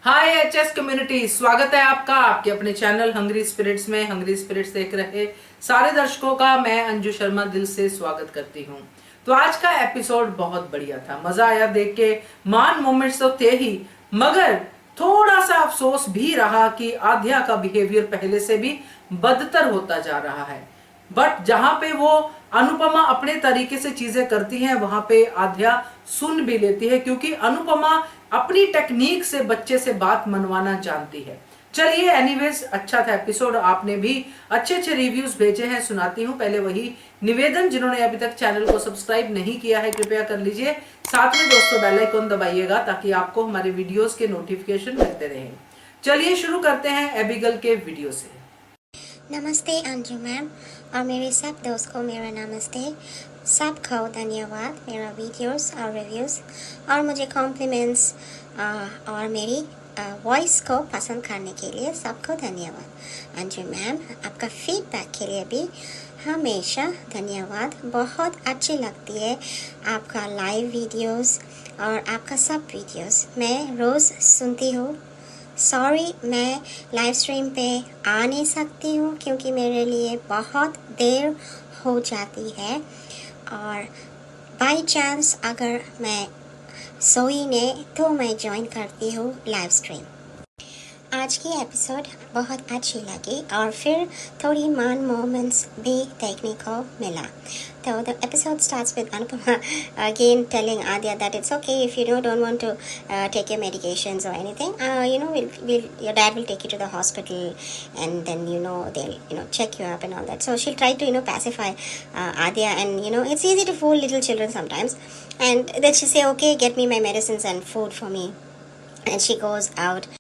हाय HS community, स्वागत है आपका आपके अपने चैनल हंग्री स्पिरिट्स में। हंग्री स्पिरिट्स देख रहे सारे दर्शकों का मैं अंजू शर्मा दिल से स्वागत करती हूँ। तो आज का एपिसोड बहुत बढ़िया था, मजा आया देख के। मान मोमेंट्स तो थे ही, मगर थोड़ा सा अफसोस भी रहा कि आध्या का बिहेवियर पहले से भी बदतर होता जा रहा है। बट जहां पे वो अनुपमा अपने तरीके से चीजें करती हैं, वहां पे आध्या सुन भी लेती है, क्योंकि अनुपमा अपनी टेक्निक से बच्चे से बात मनवाना जानती है। चलिए एनीवेज, अच्छा था एपिसोड। आपने भी अच्छे अच्छे रिव्यूज भेजे हैं, सुनाती हूँ। पहले वही निवेदन, जिन्होंने अभी तक चैनल को सब्सक्राइब नहीं किया है कृपया कर लीजिए। साथ में दोस्तों बेल आइकन दबाइएगा ताकि आपको हमारे वीडियोस के नोटिफिकेशन मिलते रहें। चलिए शुरू करते हैं एबिगल के वीडियो से। नमस्ते अंजू मैम और मेरे सब दोस्त को मेरा नमस्ते। सबको धन्यवाद मेरा वीडियोस और रिव्यूज़ और मुझे कॉम्प्लीमेंट्स और मेरी वॉइस को पसंद करने के लिए सबको धन्यवाद। अंजू मैम, आपका फीडबैक के लिए भी हमेशा धन्यवाद। बहुत अच्छी लगती है आपका लाइव वीडियोस और आपका सब वीडियोस मैं रोज़ सुनती हूँ। सॉरी मैं लाइव स्ट्रीम पे आ नहीं सकती हूँ क्योंकि मेरे लिए बहुत देर हो जाती है, और बाय चांस अगर मैं सोई ने तो मैं ज्वाइन करती हूँ लाइव स्ट्रीम। आज की एपिसोड बहुत अच्छी लगी और फिर थोड़ी मान मोमेंट्स भी देखने को मिला। So the episode starts with Anupama again telling Adya that it's okay if you don't want to take your medications or anything. Your dad will take you to the hospital, and then they'll check you up and all that. So she'll try to pacify Adya, and it's easy to fool little children sometimes. And then she say, okay, get me my medicines and food for me, and she goes out.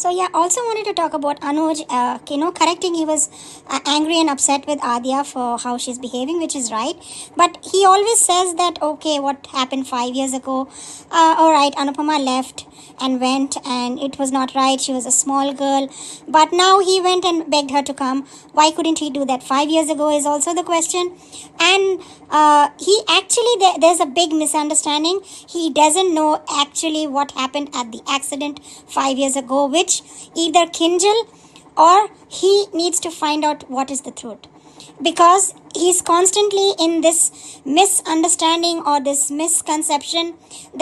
So yeah, also wanted to talk about Anuj, correcting. He was angry and upset with Adya for how she's behaving, which is right. But he always says that, okay, what happened 5 years ago? All right, Anupama left and went, and it was not right. She was a small girl. But now he went and begged her to come. Why couldn't he do that 5 years ago is also the question. And he actually, there's a big misunderstanding. He doesn't know actually what happened at the accident 5 years ago, which either Kinjal or he needs to find out what is the truth, because he's constantly in this misunderstanding or this misconception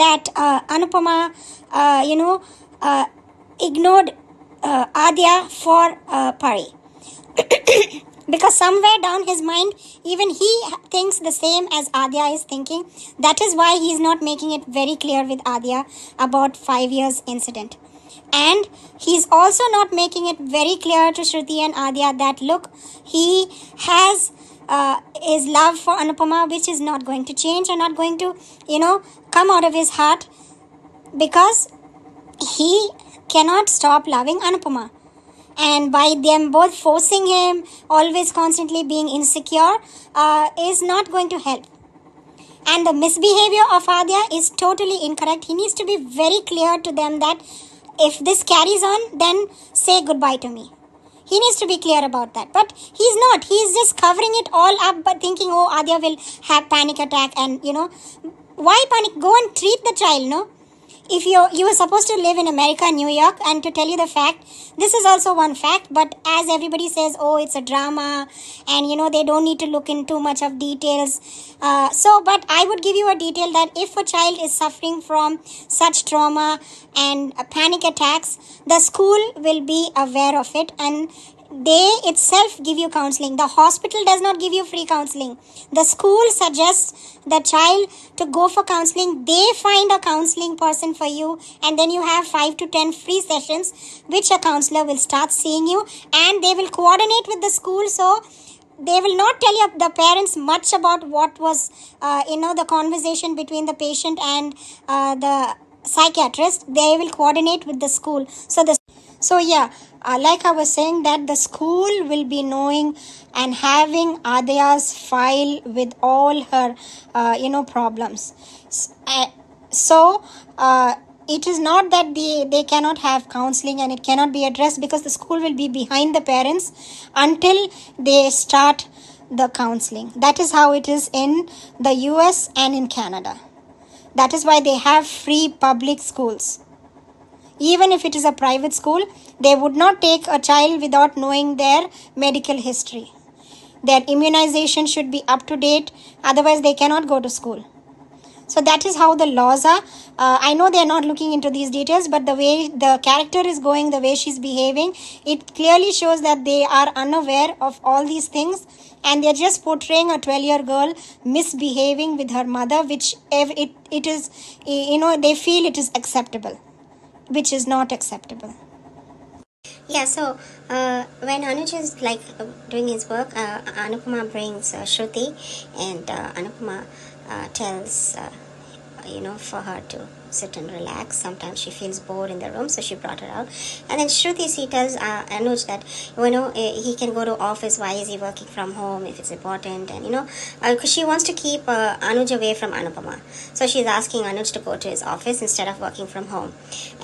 that Anupama ignored Adya for Pari. Because somewhere down his mind, even he thinks the same as Adya is thinking. That is why he's not making it very clear with Adya about 5 years incident. And he's also not making it very clear to Shruti and Adya that, look, he has his love for Anupama, which is not going to change or not going to, come out of his heart, because he cannot stop loving Anupama. And by them both forcing him, always constantly being insecure, is not going to help. And the misbehavior of Adya is totally incorrect. He needs to be very clear to them that if this carries on, then say goodbye to me. He needs to be clear about that. But he's not. He's just covering it all up, but thinking, oh, Adya will have panic attack. And, why panic? Go and treat the child, no? If you were supposed to live in America, New York, and to tell you the fact, this is also one fact, but as everybody says, oh, it's a drama, and they don't need to look in too much of details. But I would give you a detail that if a child is suffering from such trauma and panic attacks, the school will be aware of it, and they itself give you counseling. The hospital does not give you free counseling. The school suggests the child to go for counseling. They find a counseling person for you, and then you have 5 to 10 free sessions which a counselor will start seeing you, and they will coordinate with the school. So they will not tell you, the parents, much about what was the conversation between the patient and the psychiatrist. They will coordinate with the school. Like I was saying, that the school will be knowing and having Adya's file with all her, problems. It is not that they cannot have counseling and it cannot be addressed, because the school will be behind the parents until they start the counseling. That is how it is in the US and in Canada. That is why they have free public schools. even if it is a private school, they would not take a child without knowing their medical history. Their immunization should be up to date, otherwise they cannot go to school. So that is how the laws are. I know they are not looking into these details, but the way the character is going, the way she's behaving, it clearly shows that they are unaware of all these things, and they're just portraying a 12-year girl misbehaving with her mother, which it is, they feel it is acceptable, which is not acceptable. Yeah, so when Anuj is like doing his work, Anupama brings Shruti, and Anupama tells for her to sit and relax. Sometimes she feels bored in the room, so she brought her out. And then Shruti, she tells Anuj that he can go to office. Why is he working from home if it's important? And because she wants to keep Anuj away from Anupama, so she's asking Anuj to go to his office instead of working from home.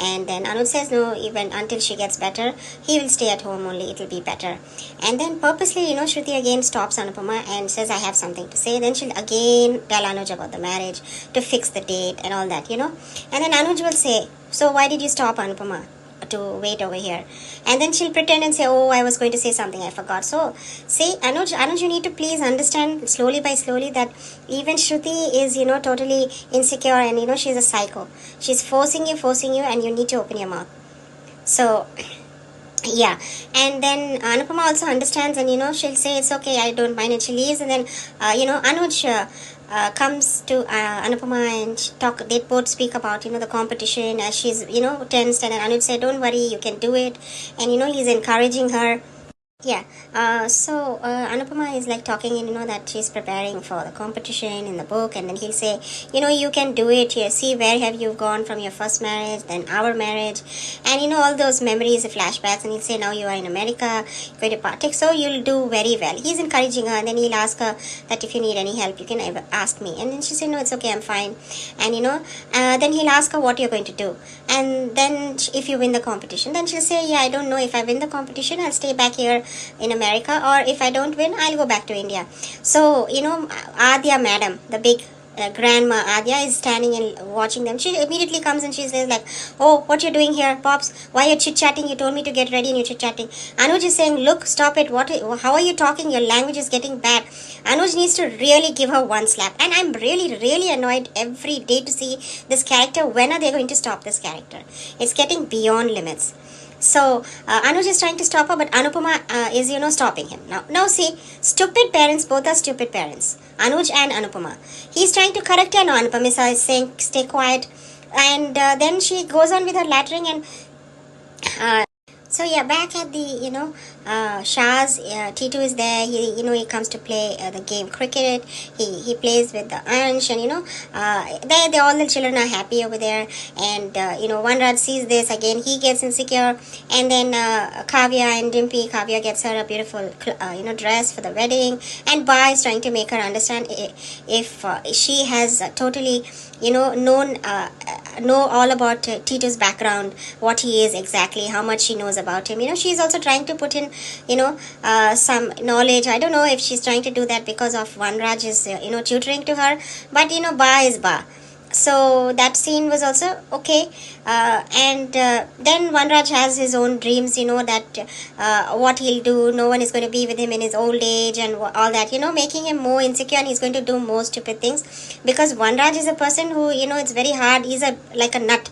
And then Anuj says no, even until she gets better, he will stay at home only. It will be better. And then purposely, Shruti again stops Anupama and says, I have something to say. Then she'll again tell Anuj about the marriage, to fix the date and all that. And then Anuj will say, so why did you stop Anupama to wait over here? And then she'll pretend and say, oh, I was going to say something, I forgot. So, see, Anuj, you need to please understand slowly by slowly that even Shruti is, totally insecure, and, she's a psycho. She's forcing you, and you need to open your mouth. So, yeah. And then Anupama also understands, and, she'll say, it's okay, I don't mind, and she leaves. And then, Anuj comes to Anupama and they both speak about the competition as she's tensed, and then Anuj said, don't worry, you can do it, and he's encouraging her. Yeah, so Anupama is like talking, that she's preparing for the competition in the book, and then he'll say, you can do it. Here, see, where have you gone from your first marriage, then our marriage, and all those memories, flashbacks, and he'll say, now you are in America, you're going to partake, so you'll do very well. He's encouraging her, and then he'll ask her that if you need any help, you can ask me, and then she said, no, it's okay, I'm fine. And then he'll ask her what you're going to do, and then if you win the competition, then she'll say, yeah, I don't know, if I win the competition, I'll stay back here in America, or if I don't win, I'll go back to India. So Adya madam, the big grandma Adya, is standing and watching them. She immediately comes and she says like, oh, what you're doing here, Pops? Why you're chit-chatting? You told me to get ready and you're chit-chatting. Anuj is saying, look, stop it. How are you talking? Your language is getting bad. Anuj needs to really give her one slap. And I'm really, really annoyed every day to see this character. When are they going to stop this character? It's getting beyond limits. So Anuj is trying to stop her, but Anupama is stopping him. Now see, stupid parents, both are stupid parents, Anuj and Anupama. He's trying to correct her. Now Anupama is saying stay quiet, and then she goes on with her lattering, and so yeah, back at the Shah's, Titu is there. He comes to play the game cricket. He plays with the Ansh, and they all the children are happy over there. And Vanraj sees this again. He gets insecure, and then Kavya and Dimpy. Kavya gets her a beautiful dress for the wedding, and Ba is trying to make her understand if she has totally know all about Tito's background, what he is exactly, how much she knows about him. She's also trying to put in some knowledge. I don't know if she's trying to do that because of Vanraj is tutoring to her, but Ba is Ba. So that scene was also okay. And then Vanraj has his own dreams, that what he'll do, no one is going to be with him in his old age and all that, making him more insecure, and he's going to do more stupid things because Vanraj is a person who, it's very hard. He's like a nut.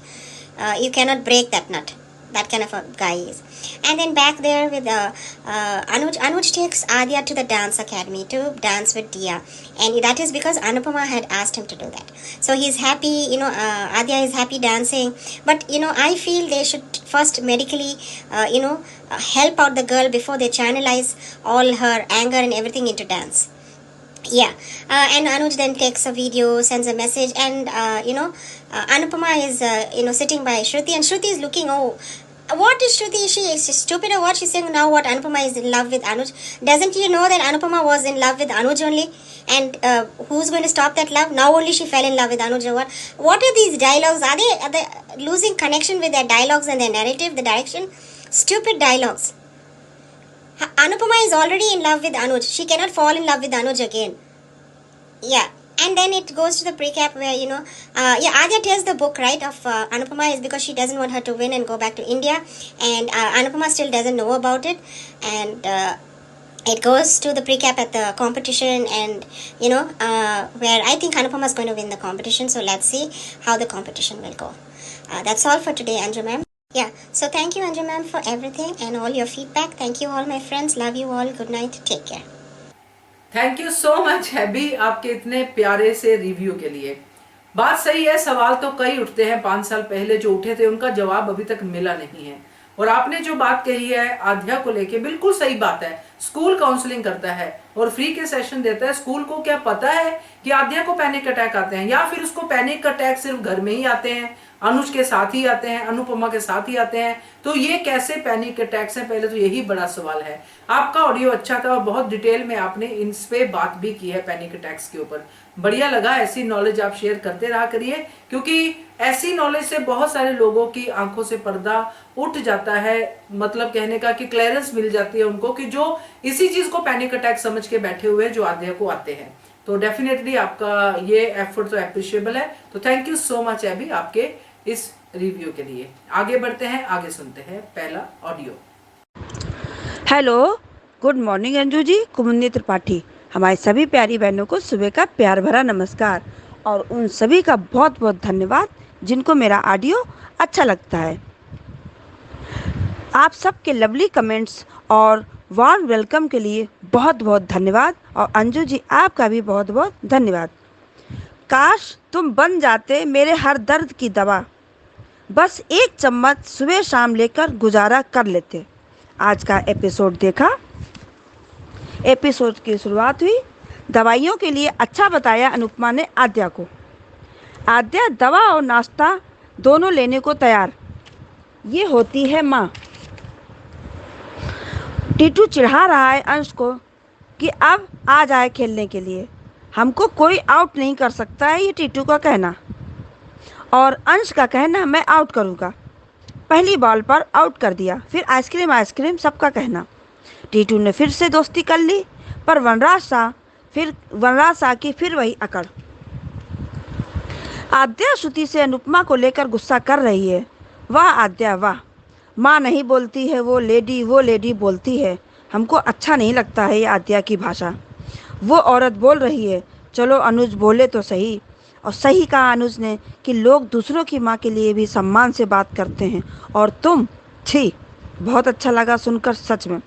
You cannot break that nut. That kind of a guy is. And then back there with Anuj takes Adya to the dance academy to dance with Dia, and that is because Anupama had asked him to do that. So he's happy, Adya is happy dancing, but I feel they should first medically help out the girl before they channelize all her anger and everything into dance. Yeah, and Anuj then takes a video, sends a message, and Anupama is sitting by Shruti, and Shruti is looking, oh, what is Shruti? Is she stupid or what? She's saying now what Anupama is in love with Anuj. Doesn't you know that Anupama was in love with Anuj only? And who's going to stop that love? Now only she fell in love with Anuj or what? What are these dialogues? Are they losing connection with their dialogues and their narrative, the direction? Stupid dialogues. Anupama is already in love with Anuj. She cannot fall in love with Anuj again. Yeah. And then it goes to the pre-cap where, Adya tells the book, right, of Anupama is because she doesn't want her to win and go back to India. And Anupama still doesn't know about it. And it goes to the pre-cap at the competition, and, where I think Anupama is going to win the competition. So let's see how the competition will go. That's all for today, Anju ma'am. Yeah, so thank you, Anju ma'am, for everything and all your feedback. Thank you all my friends. Love you all. Good night. Take care. Thank you so much हैबी आपके इतने प्यारे से review के लिए। बात सही है, सवाल तो कई उठते हैं, 5 साल पहले जो उठे थे उनका जवाब अभी तक मिला नहीं है। और आपने जो बात कही है आध्या को लेके, बिल्कुल सही बात है। स्कूल काउंसलिंग करता है और फ्री के सेशन देता है। स्कूल को क्या पता है कि आध्या को पैनिक अटैक आते हैं, या फिर उसको पैनिक अटैक सिर्फ घर में ही आते हैं, अनुज के साथ ही आते हैं, अनुपमा के साथ ही आते हैं? तो ये कैसे पैनिक अटैक्स हैं, पहले तो यही बड़ा सवाल है। आपका ऑडियो अच्छा था और बहुत डिटेल में आपने इन पे बात भी की है पैनिक अटैक्स के ऊपर। बढ़िया लगा, ऐसी नॉलेज आप शेयर करते रहा करिए, क्योंकि ऐसी नॉलेज से बहुत सारे लोगों की आंखों से पर्दा उठ जाता है। मतलब कहने का कि क्लियरेंस मिल जाती है उनको कि जो इसी चीज को पैनिक अटैक समझ के बैठे हुए जो आध्या को आते हैं। तो डेफिनेटली आपका ये एफर्ट तो अप्रिशिएबल है। तो थैंक यू सो मच अभी आपके इस रिव्यू के लिए। आगे बढ़ते हैं, आगे सुनते हैं पहला audio. Hello, good morning Anju ji, Kumudini Tripathi. हमारी सभी प्यारी बहनों को सुबह का प्यार भरा नमस्कार और उन सभी का बहुत बहुत धन्यवाद जिनको मेरा ऑडियो अच्छा लगता है। आप सबके लवली कमेंट्स और वार्म वेलकम के लिए बहुत बहुत धन्यवाद, और अंजू जी आपका भी बहुत बहुत धन्यवाद। काश तुम बन जाते मेरे हर दर्द की दवा, बस 1 चम्मच सुबह शाम लेकर गुजारा कर लेते। आज का एपिसोड देखा। एपिसोड की शुरुआत हुई, दवाइयों के लिए अच्छा बताया अनुपमा ने आद्या को। आद्या दवा और नाश्ता दोनों लेने को तैयार। ये होती है माँ। टीटू चिढ़ा रहा है अंश को कि अब आ जाए खेलने के लिए, हमको कोई आउट नहीं कर सकता है, ये टीटू का कहना। और अंश का कहना मैं आउट करूँगा, पहली बॉल पर आउट कर दिया। फिर आइसक्रीम आइसक्रीम सबका कहना। टीटू ने फिर से दोस्ती कर ली, पर वनराज शाह की फिर वही अकड़। आद्या श्रुति से अनुपमा को लेकर गुस्सा कर रही है। वाह आद्या वाह, माँ नहीं बोलती है वो लेडी बोलती है। हमको अच्छा नहीं लगता है ये आद्या की भाषा। वो औरत बोल रही है, चलो अनुज बोले तो सही। और सही कहा अनुज ने कि लोग दूसरों की माँ के लिए भी सम्मान से बात करते हैं, और तुम छी। बहुत अच्छा लगा सुनकर, सच में।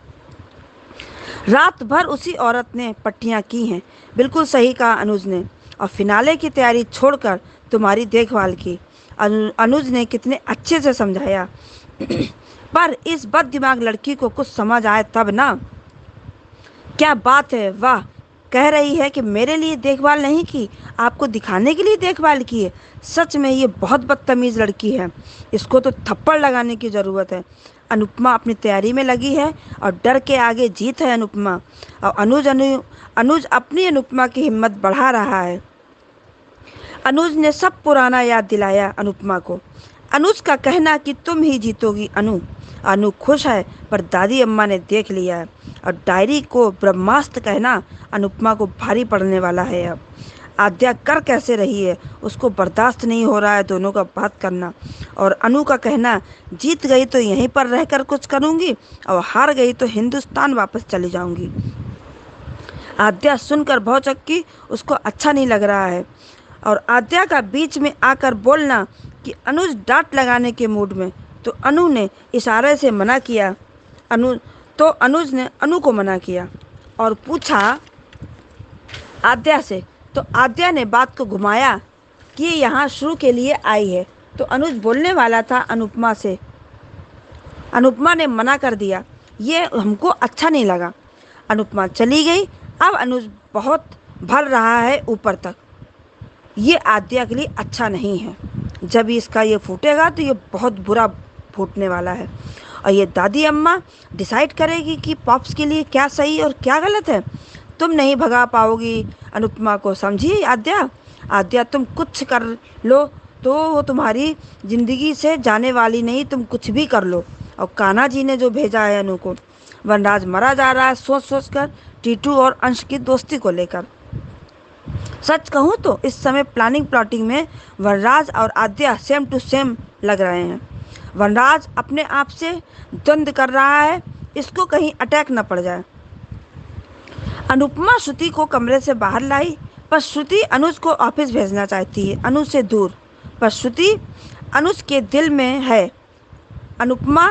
रात भर उसी औरत ने पट्टियाँ की हैं, बिल्कुल सही कहा अनुज ने। और फिनाले की तैयारी छोड़कर तुम्हारी देखभाल की। अनुज ने कितने अच्छे से समझाया। पर इस बददिमाग लड़की को कुछ समझ आए तब ना। क्या बात है, वाह। कह रही है कि मेरे लिए देखभाल नहीं की, आपको दिखाने के लिए देखभाल की है। सच में ये बहुत बदतमीज़ लड़की है, इसको तो थप्पड़ लगाने की ज़रूरत है। अनुपमा अपनी तैयारी में लगी है और डर के आगे जीत है अनुपमा। और अनुज अपनी अनुपमा की हिम्मत बढ़ा रहा है। अनुज ने सब पुराना याद दिलाया अनुपमा को। अनुज का कहना कि तुम ही जीतोगी अनु खुश है, पर दादी अम्मा ने देख लिया है। और डायरी को ब्रह्मास्त्र कहना अनुपमा को भारी पड़ने वाला है। अब आद्या कर कैसे रही है, उसको बर्दाश्त नहीं हो रहा है दोनों का बात करना। और अनु का कहना, जीत गई तो यहीं पर रहकर कुछ करूँगी, और हार गई तो हिंदुस्तान वापस चली जाऊँगी। आद्या सुनकर भौचक्की, उसको अच्छा नहीं लग रहा है। और आद्या का बीच में आकर बोलना कि अनुज डांट लगाने के मूड में, तो अनु ने इशारे से मना किया। अनुज ने अनु को मना किया और पूछा आद्या से। तो आद्या ने बात को घुमाया कि ये यहाँ शुरू के लिए आई है। तो अनुज बोलने वाला था अनुपमा से, अनुपमा ने मना कर दिया। ये हमको अच्छा नहीं लगा। अनुपमा चली गई। अब अनुज बहुत भर रहा है ऊपर तक। ये आद्या के लिए अच्छा नहीं है। जब इसका ये फूटेगा तो ये बहुत बुरा फूटने वाला है। और ये दादी अम्मा डिसाइड करेगी कि पॉप्स के लिए क्या सही और क्या गलत है। तुम नहीं भगा पाओगी अनुपमा को, समझी आद्या तुम कुछ कर लो तो वो तुम्हारी ज़िंदगी से जाने वाली नहीं, तुम कुछ भी कर लो। और कान्हा जी ने जो भेजा है अनु को। वनराज मरा जा रहा है सोच कर टीटू और अंश की दोस्ती को लेकर। सच कहूँ तो इस समय प्लानिंग प्लॉटिंग में वनराज और आद्या सेम टू सेम लग रहे हैं। वनराज अपने आप से द्वंद्व कर रहा है, इसको कहीं अटैक न पड़ जाए। अनुपमा श्रुति को कमरे से बाहर लाई, पर श्रुति अनुज को ऑफिस भेजना चाहती है, अनुज से दूर। पर श्रुति अनुज के दिल में है। अनुपमा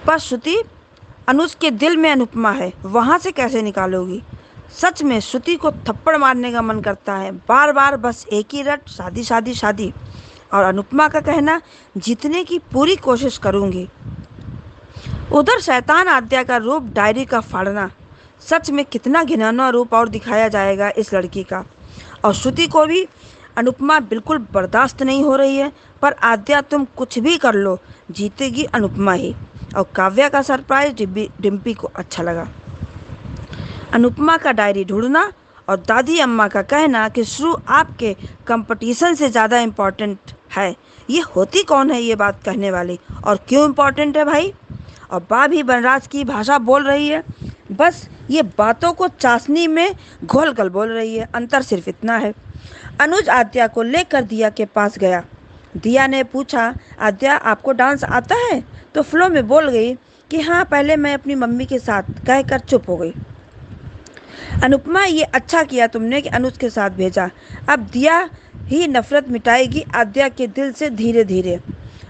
पर श्रुति अनुज के दिल में अनुपमा है, वहां से कैसे निकालोगी? सच में श्रुति को थप्पड़ मारने का मन करता है, बार बार बस एक ही रट, शादी शादी शादी। और अनुपमा का कहना, जीतने की पूरी कोशिश करूंगी। उधर शैतान आद्या का रूप, डायरी का फाड़ना। सच में कितना घिनौना रूप और दिखाया जाएगा इस लड़की का। और श्रुति को भी अनुपमा बिल्कुल बर्दाश्त नहीं हो रही है। पर आद्या तुम कुछ भी कर लो, जीतेगी अनुपमा ही। और काव्या का सरप्राइज डिम्पी को अच्छा लगा। अनुपमा का डायरी ढूंढना और दादी अम्मा का कहना कि श्रु आपके कंपटीशन से ज़्यादा इम्पोर्टेंट है। ये होती कौन है ये बात कहने वाली, और क्यों इम्पोर्टेंट है भाई? और बा भी वनराज की भाषा बोल रही है, बस ये बातों को चाशनी में घोल कर बोल रही है। अंतर सिर्फ इतना है। अनुज आद्या को लेकर दिया के पास गया। दिया ने पूछा, आद्या आपको डांस आता है? तो फ्लो में बोल गई कि हाँ, पहले मैं अपनी मम्मी के साथ, कहकर चुप हो गई। अनुपमा, ये अच्छा किया तुमने कि अनुज के साथ भेजा। अब दिया ही नफरत मिटाएगी आद्या के दिल से धीरे धीरे।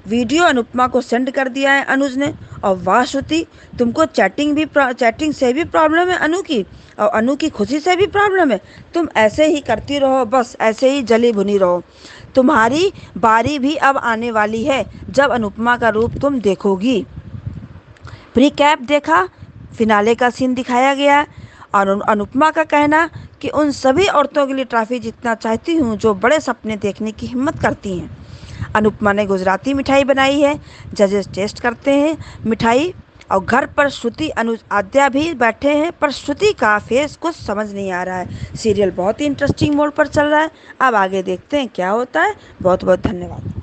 वीडियो अनुपमा को सेंड कर दिया है अनुज ने। और वाह श्रुति, तुमको चैटिंग से भी प्रॉब्लम है अनु की, और अनु की खुशी से भी प्रॉब्लम है। तुम ऐसे ही करती रहो, बस ऐसे ही जली भुनी रहो। तुम्हारी बारी भी अब आने वाली है, जब अनुपमा का रूप तुम देखोगी। प्री कैप देखा, फिनाले का सीन दिखाया गया। और अनुपमा का कहना कि उन सभी औरतों के लिए ट्रॉफी जीतना चाहती हूँ जो बड़े सपने देखने की हिम्मत करती हैं। अनुपमा ने गुजराती मिठाई बनाई है, जजेस टेस्ट करते हैं मिठाई। और घर पर श्रुति अनुज आद्या भी बैठे हैं, पर श्रुति का फेस कुछ समझ नहीं आ रहा है। सीरियल बहुत ही इंटरेस्टिंग मोड पर चल रहा है। अब आगे देखते हैं क्या होता है। बहुत बहुत धन्यवाद।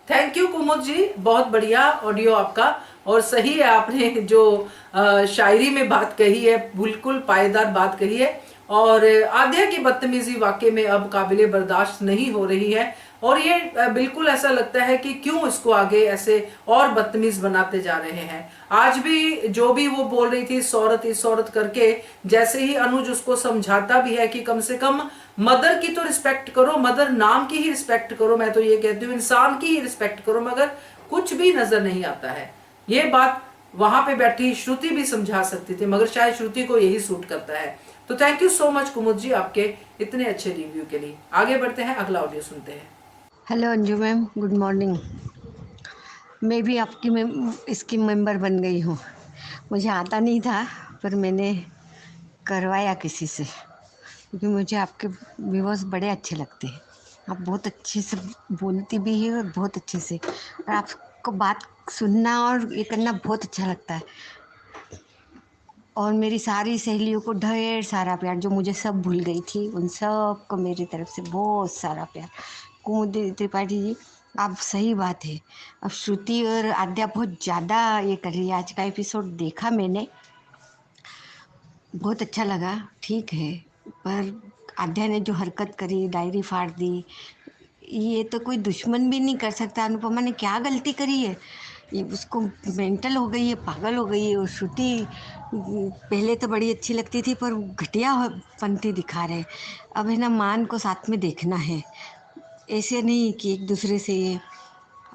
थैंक यू कुमुद जी, बहुत बढ़िया ऑडियो आपका। और सही है, आपने जो शायरी में बात कही है, बिल्कुल पायेदार बात कही है। और आद्या की बदतमीजी वाकई में अब काबिले बर्दाश्त नहीं हो रही है। और ये बिल्कुल ऐसा लगता है कि क्यों इसको आगे ऐसे और बदतमीज बनाते जा रहे हैं। आज भी जो भी वो बोल रही थी इस औरत करके, जैसे ही अनुज उसको समझाता भी है कि कम से कम मदर की तो रिस्पेक्ट करो, मदर नाम की ही रिस्पेक्ट करो, मैं तो ये कहती हूँ इंसान की ही रिस्पेक्ट करो, मगर कुछ भी नजर नहीं आता है। ये बात वहां पे बैठी श्रुति भी समझा सकती थी, मगर शायद श्रुति को यही सूट करता है। तो थैंक यू सो मच कुमुद जी आपके इतने अच्छे रिव्यू के लिए। आगे बढ़ते हैं, अगला ऑडियो सुनते हैं। Hello Anju ma'am, good morning. मैं भी आपकी इसकी मेंबर बन गई हूँ। मुझे आता नहीं था, पर मैंने करवाया किसी से, क्योंकि मुझे आपके व्यूअर्स बड़े अच्छे लगते हैं। आप बहुत अच्छे से बोलती भी है और बहुत अच्छे से, और आपको बात सुनना और ये करना बहुत अच्छा लगता है। और मेरी सारी सहेलियों को ढेर सारा प्यार, जो मुझे सब भूल गई थी उन सब को मेरी तरफ से बहुत सारा प्यार। कुमुद त्रिपाठी जी, आप सही बात है, अब श्रुति और आद्या बहुत ज़्यादा ये कर रही है। आज का एपिसोड देखा मैंने, बहुत अच्छा लगा। ठीक है, पर आद्या ने जो हरकत करी, डायरी फाड़ दी, ये तो कोई दुश्मन भी नहीं कर सकता। अनुपमा ने क्या गलती करी है? ये उसको मेंटल हो गई है, पागल हो गई है। और श्रुति पहले तो बड़ी अच्छी लगती थी, पर घटिया पंथी दिखा रहे। अब है ना, मान को साथ में देखना है, ऐसे नहीं कि एक दूसरे से। ये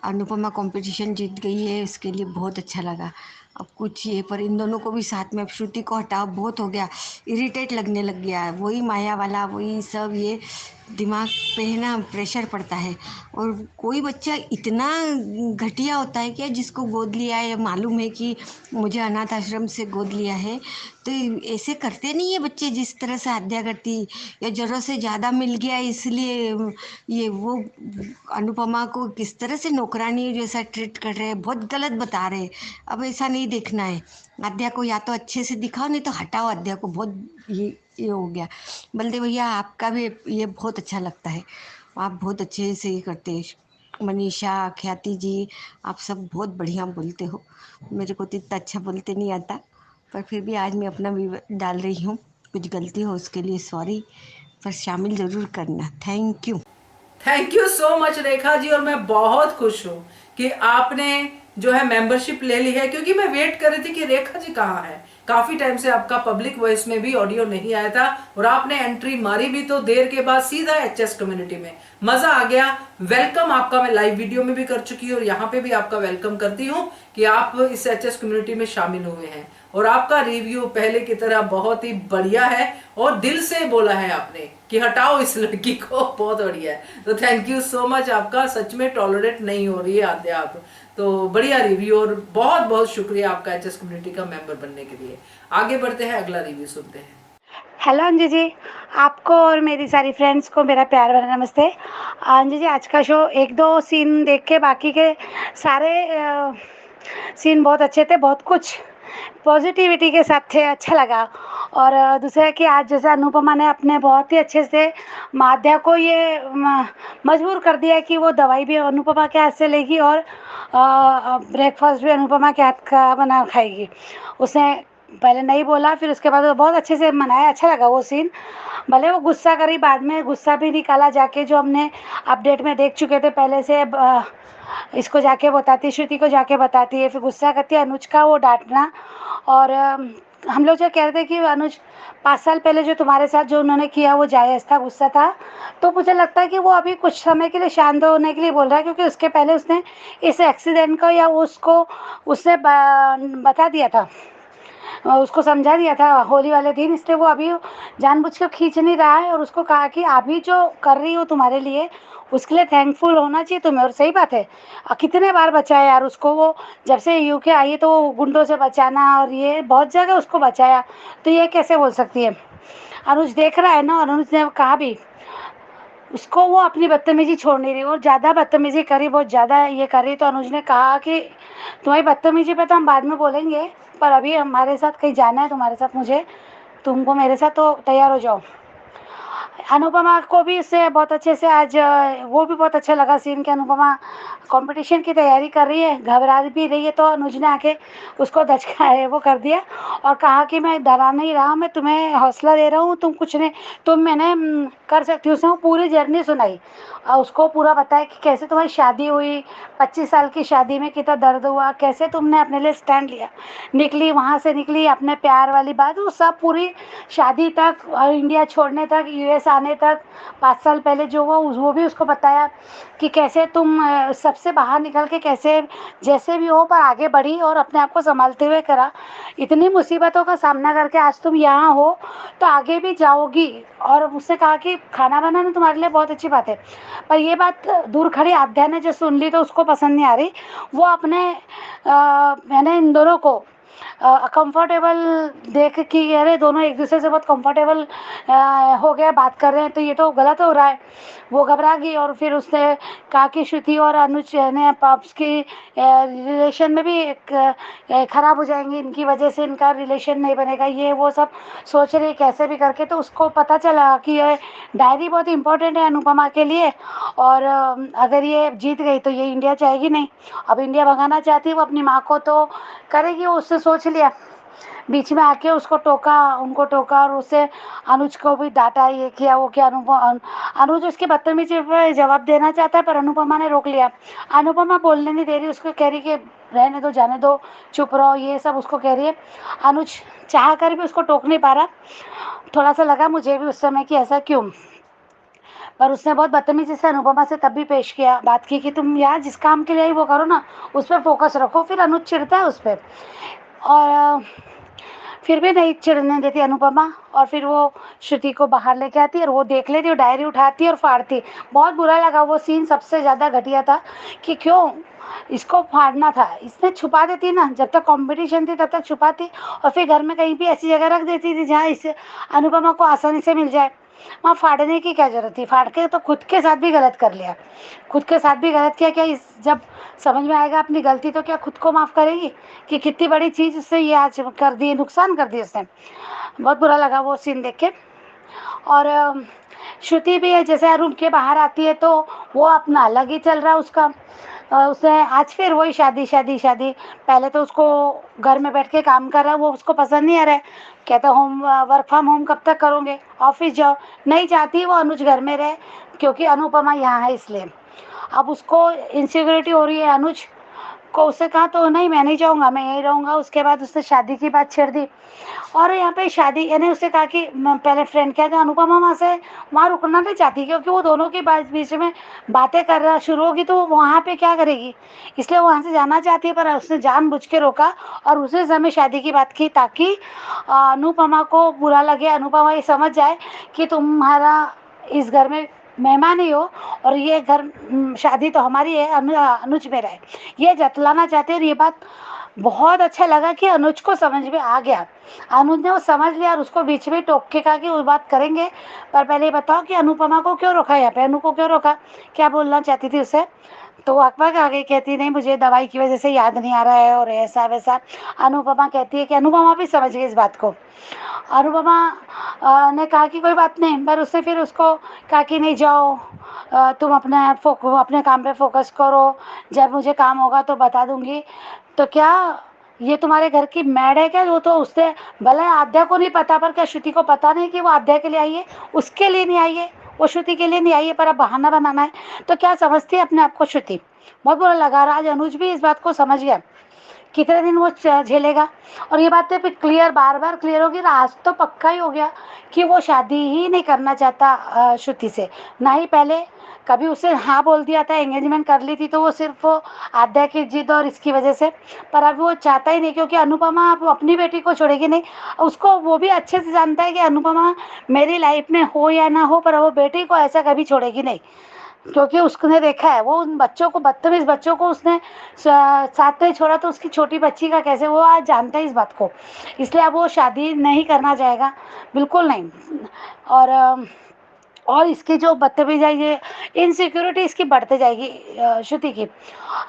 अनुपमा कंपटीशन जीत गई है, उसके लिए बहुत अच्छा लगा। अब कुछ ये, पर इन दोनों को भी साथ में, अब श्रुति को हटाओ, बहुत हो गया, इरिटेट लगने लग गया है। वही माया वाला, वही सब, ये दिमाग पे है ना प्रेशर पड़ता है। और कोई बच्चा इतना घटिया होता है क्या, जिसको गोद लिया है, मालूम है कि मुझे अनाथ आश्रम से गोद लिया है, तो ऐसे करते नहीं है बच्चे जिस तरह से आद्या करती, या ज़रूरत से ज़्यादा मिल गया इसलिए ये वो अनुपमा को किस तरह से नौकरानी जैसा ट्रीट कर रहे हैं, बहुत गलत बता रहे हैं। अब ऐसा नहीं देखना है। आद्या को या तो अच्छे से दिखाओ, नहीं तो हटाओ आद्या को। बहुत ये हो गया। बलदेव भैया, आपका भी ये बहुत अच्छा लगता है, आप बहुत अच्छे से ये करते हैं। मनीषा, ख्याति जी, आप सब बहुत बढ़िया बोलते हो। मेरे को तो इतना अच्छा बोलते नहीं आता, पर फिर भी आज मैं अपना भी डाल रही हूँ। कुछ गलती हो उसके लिए सॉरी, पर शामिल ज़रूर करना। Thank you. Thank you so much Rekha ji, और मैं बहुत खुश हूँ कि आपने जो है मेंबरशिप ले ली है, क्योंकि मैं वेट कर रही थी कि रेखा जी कहाँ है। काफी टाइम से आपका पब्लिक वॉइस में भी ऑडियो नहीं आया था, और आपने एंट्री मारी भी तो देर के बाद सीधा एचएस कम्युनिटी में। मजा आ गया। वेलकम आपका मैं लाइव वीडियो में भी कर चुकी हूँ, और यहाँ पे भी आपका वेलकम करती हूँ कि आप इस एचएस कम्युनिटी में शामिल हुए हैं। और आपका रिव्यू पहले की तरह बहुत ही बढ़िया है, और दिल से बोला है आपने कि हटाओ इस लड़की को, बहुत बढ़िया है। तो थैंक यू सो मच आपका, सच में टॉलरेट नहीं हो रही है आद्या आप। तो बढ़िया रिव्यू, और बहुत बहुत शुक्रिया आपका एचएस कम्युनिटी का मेंबर बनने के लिए। आगे बढ़ते हैं, अगला रिव्यू सुनते हैं। हेलो अंजू जी, आपको और मेरी सारी फ्रेंड्स को मेरा प्यार भरा नमस्ते। अंजू जी, आज का शो एक दो सीन देख के बाकी के सारे सीन बहुत अच्छे थे, बहुत कुछ पॉजिटिविटी के साथ थे, अच्छा लगा। और दूसरा है कि आज जैसे अनुपमा ने अपने बहुत ही अच्छे से माध्या को ये मजबूर कर दिया कि वो दवाई भी अनुपमा के हाथ से लेगी और ब्रेकफास्ट भी अनुपमा के हाथ का बना खाएगी। उसने पहले नहीं बोला, फिर उसके बाद वो बहुत अच्छे से मनाया, अच्छा लगा वो सीन। भले वो गुस्सा करी, बाद में गुस्सा भी निकाला जाके, जो हमने अपडेट में देख चुके थे पहले से। इसको जाके बताती, श्रुति को जाके बताती है, फिर गुस्सा करती है अनुज का वो डांटना। और हम लोग जो कह रहे थे कि अनुज 5 साल पहले जो तुम्हारे साथ जो उन्होंने किया वो जायज़ था, गुस्सा था, तो मुझे लगता है कि वो अभी कुछ समय के लिए शांत होने के लिए बोल रहा है, क्योंकि उसके पहले उसने इस एक्सीडेंट को या उसको उसने बता दिया था, उसको समझा दिया था होली वाले दिन, इसलिए वो अभी जानबूझ के खींच नहीं रहा है। और उसको कहा कि अभी जो कर रही हो तुम्हारे लिए, उसके लिए थैंकफुल होना चाहिए तुम्हें। और सही बात है, कितने बार बचाया यार उसको, वो जब से यूके आई है तो वो गुंडों से बचाना और ये बहुत जगह उसको बचाया, तो ये कैसे बोल सकती है। अनुज देख रहा है ना, और अनुज ने कहा भी उसको, वो अपनी बदतमीजी छोड़ नहीं रही, और ज़्यादा बदतमीजी करी, बहुत ज़्यादा ये करी। तो अनुज ने कहा कि तुम्हारी बदतमीजी पे तो हम बाद में बोलेंगे, पर अभी हमारे साथ कहीं जाना है तुम्हारे साथ, मुझे तुमको मेरे साथ, तो तैयार हो जाओ। अनुपमा को भी इससे बहुत अच्छे से आज वो भी बहुत अच्छा लगा सीन कि अनुपमा कंपटीशन की तैयारी कर रही है, घबरा भी रही है, तो अनुज ने आके उसको दचका है वो कर दिया और कहा कि मैं डरा नहीं रहा, मैं तुम्हें हौसला दे रहा हूँ, तुम कुछ नहीं, तुम मैंने कर सकती हो। उसने वो पूरी जर्नी सुनाई और उसको पूरा बताया कि कैसे तुम्हारी शादी हुई, 25 साल की शादी में कितना दर्द हुआ, कैसे तुमने अपने लिए स्टैंड लिया, निकली वहाँ से, निकली अपने प्यार वाली बात, वो सब पूरी शादी तक और इंडिया छोड़ने तक, यूएस आने तक, 5 साल पहले जो हुआ वो भी उसको बताया कि कैसे तुम सबसे बाहर निकल के कैसे जैसे भी हो पर आगे बढ़ी और अपने आप को संभालते हुए करा। इतनी मुसीबतों का सामना करके आज तुम यहाँ हो, तो आगे भी जाओगी। और उसने कहा कि खाना बनाना तुम्हारे लिए बहुत अच्छी बात है, पर ये बात दूर खड़ी आध्या ने जो सुन ली तो उसको पसंद नहीं आ रही। वो अपने मैंने इन दोनों को कंफर्टेबल देख कि अरे दोनों एक दूसरे से बहुत कंफर्टेबल हो गया, बात कर रहे हैं, तो ये तो गलत हो रहा है। वो घबरा गई और फिर उसने कहा कि श्रुति और अनुज ने पाप्स की रिलेशन में भी एक ख़राब हो जाएंगी, इनकी वजह से इनका रिलेशन नहीं बनेगा, ये वो सब सोच रही कैसे भी करके। तो उसको पता चला कि ये डायरी बहुत इंपॉर्टेंट है अनुपमा के लिए, और अगर ये जीत गई तो ये इंडिया जाएगी नहीं। अब इंडिया भगाना चाहती है वो अपनी माँ को, तो करेगी, वो उससे सोच लिया। बीच में आके उसको टोका, उनको टोका, और उससे अनुज को भी डांटा, ये किया वो किया। अनुज उसकी बदतमीजी पर जवाब देना चाहता है, पर अनुपमा ने रोक लिया। अनुपमा बोलने नहीं दे रही, उसको कह रही कि रहने दो, जाने दो, चुप रहो, ये सब उसको कह रही है। अनुज चाह कर भी उसको टोक नहीं पा रहा। थोड़ा सा लगा मुझे भी उस समय कि ऐसा क्यों, पर उसने बहुत बदतमीजी से अनुपमा से तब भी पेश किया, बात की कि तुम यार जिस काम के लिए आई वो करो ना, उस पर फोकस रखो। फिर अनुज चिढ़ता है उस पर, और फिर भी नहीं चिढ़ने देती अनुपमा, और फिर वो श्रुति को बाहर लेके आती है और वो देख लेती है, डायरी उठाती है और फाड़ती। बहुत बुरा लगा वो सीन, सबसे ज़्यादा घटिया था कि क्यों इसको फाड़ना था। इसने छुपा देती ना, जब तक कंपटीशन थी तब तक छुपाती, और फिर घर में कहीं भी ऐसी जगह रख देती थी जहाँ इसे अनुपमा को आसानी से मिल जाए। वहाँ फाड़ने की क्या जरूरत थी, फाड़ के तो खुद के साथ भी गलत कर लिया, खुद के साथ भी गलत किया। क्या इस जब समझ में आएगा अपनी गलती तो क्या खुद को माफ़ करेगी कि कितनी बड़ी चीज़ उससे ये आज कर दी, नुकसान कर दी उसने। बहुत बुरा लगा वो सीन देख के। और श्रुति भी है, जैसे रूम के बाहर आती है तो वो अपना अलग ही चल रहा है उसका, उसने आज फिर वही शादी शादी शादी। पहले तो उसको घर में बैठ के काम कर रहा है, वो उसको पसंद नहीं आ रहा है। कहता होम वर्क फ्रॉम होम कब तक करोगे, ऑफिस जाओ। नहीं चाहती वो अनुज घर में रहे, क्योंकि अनुपमा यहाँ है इसलिए। अब उसको इनसिक्योरिटी हो रही है अनुज को। उससे कहा तो नहीं, मैं नहीं जाऊँगा, मैं यहीं रहूँगा। उसके बाद उसने शादी की बात छेड़ दी। और यहाँ पे शादी यानी उससे कहा कि पहले फ्रेंड क्या था, अनुपमा वहाँ से वहाँ रुकना नहीं चाहती, क्योंकि वो दोनों के बीच में बातें करना शुरू होगी तो वो वहाँ पे क्या करेगी, इसलिए वो वहाँ से जाना चाहती है। पर उसने जानबूझ के रोका और उसी समय शादी की बात की, ताकि अनुपमा को बुरा लगे, अनुपमा ये समझ जाए कि तुम्हारा इस घर में मेहमान ही हो और ये घर शादी तो हमारी है, अनुज मेरा है, ये जतलाना चाहते हैं। और ये बात बहुत अच्छा लगा कि अनुज को समझ में आ गया। अनुज ने वो समझ लिया और उसको बीच में टोक के कहा कि वो बात करेंगे, पर पहले ये बताओ कि अनुपमा को क्यों रोका, यहाँ पे अनु को क्यों रोका, क्या बोलना चाहती थी उसे। तो वो अकबक आ गई, कहती नहीं मुझे दवाई की वजह से याद नहीं आ रहा है और ऐसा वैसा। अनुपमा कहती है कि अनुपमा भी समझ गई इस बात को। अनुपमा ने कहा कि कोई बात नहीं, पर उसने फिर उसको कहा कि नहीं जाओ, तुम अपने काम पे फोकस करो, जब मुझे काम होगा तो बता दूंगी। तो क्या ये तुम्हारे घर की मैड है क्या? वो तो उससे भले आद्या को नहीं पता, पर क्या श्रुति को पता नहीं कि वो आद्या के लिए आई है? उसके लिए नहीं आई है, वो श्रुति के लिए नहीं आई है, पर अब बहाना बनाना है। तो क्या समझती है अपने आप को श्रुति? बहुत बुरा लगा। आज अनुज भी इस बात को समझ गया, कितने दिन वो झेलेगा। और ये बातें फिर क्लियर, बार बार क्लियर होगी। आज तो पक्का ही हो गया कि वो शादी ही नहीं करना चाहता श्रुति से। ना ही पहले कभी उसने हाँ बोल दिया था, एंगेजमेंट कर ली थी, तो वो सिर्फ वो आद्या की जिद और इसकी वजह से। पर अब वो चाहता ही नहीं, क्योंकि अनुपमा अब अपनी बेटी को छोड़ेगी नहीं। उसको वो भी अच्छे से जानता है कि अनुपमा मेरी लाइफ में हो या ना हो, पर वो बेटी को ऐसा कभी छोड़ेगी नहीं, क्योंकि उसने देखा है वो उन बच्चों को, बदतमीज बच्चों को उसने साथ में छोड़ा, तो उसकी छोटी बच्ची का कैसे, वो आज जानता है इस बात को। इसलिए अब वो शादी नहीं करना चाहेगा, बिल्कुल नहीं। और इसकी जो बदतमीजी है, ये इनसिक्योरिटी इसकी बढ़ते जाएगी श्रुति की।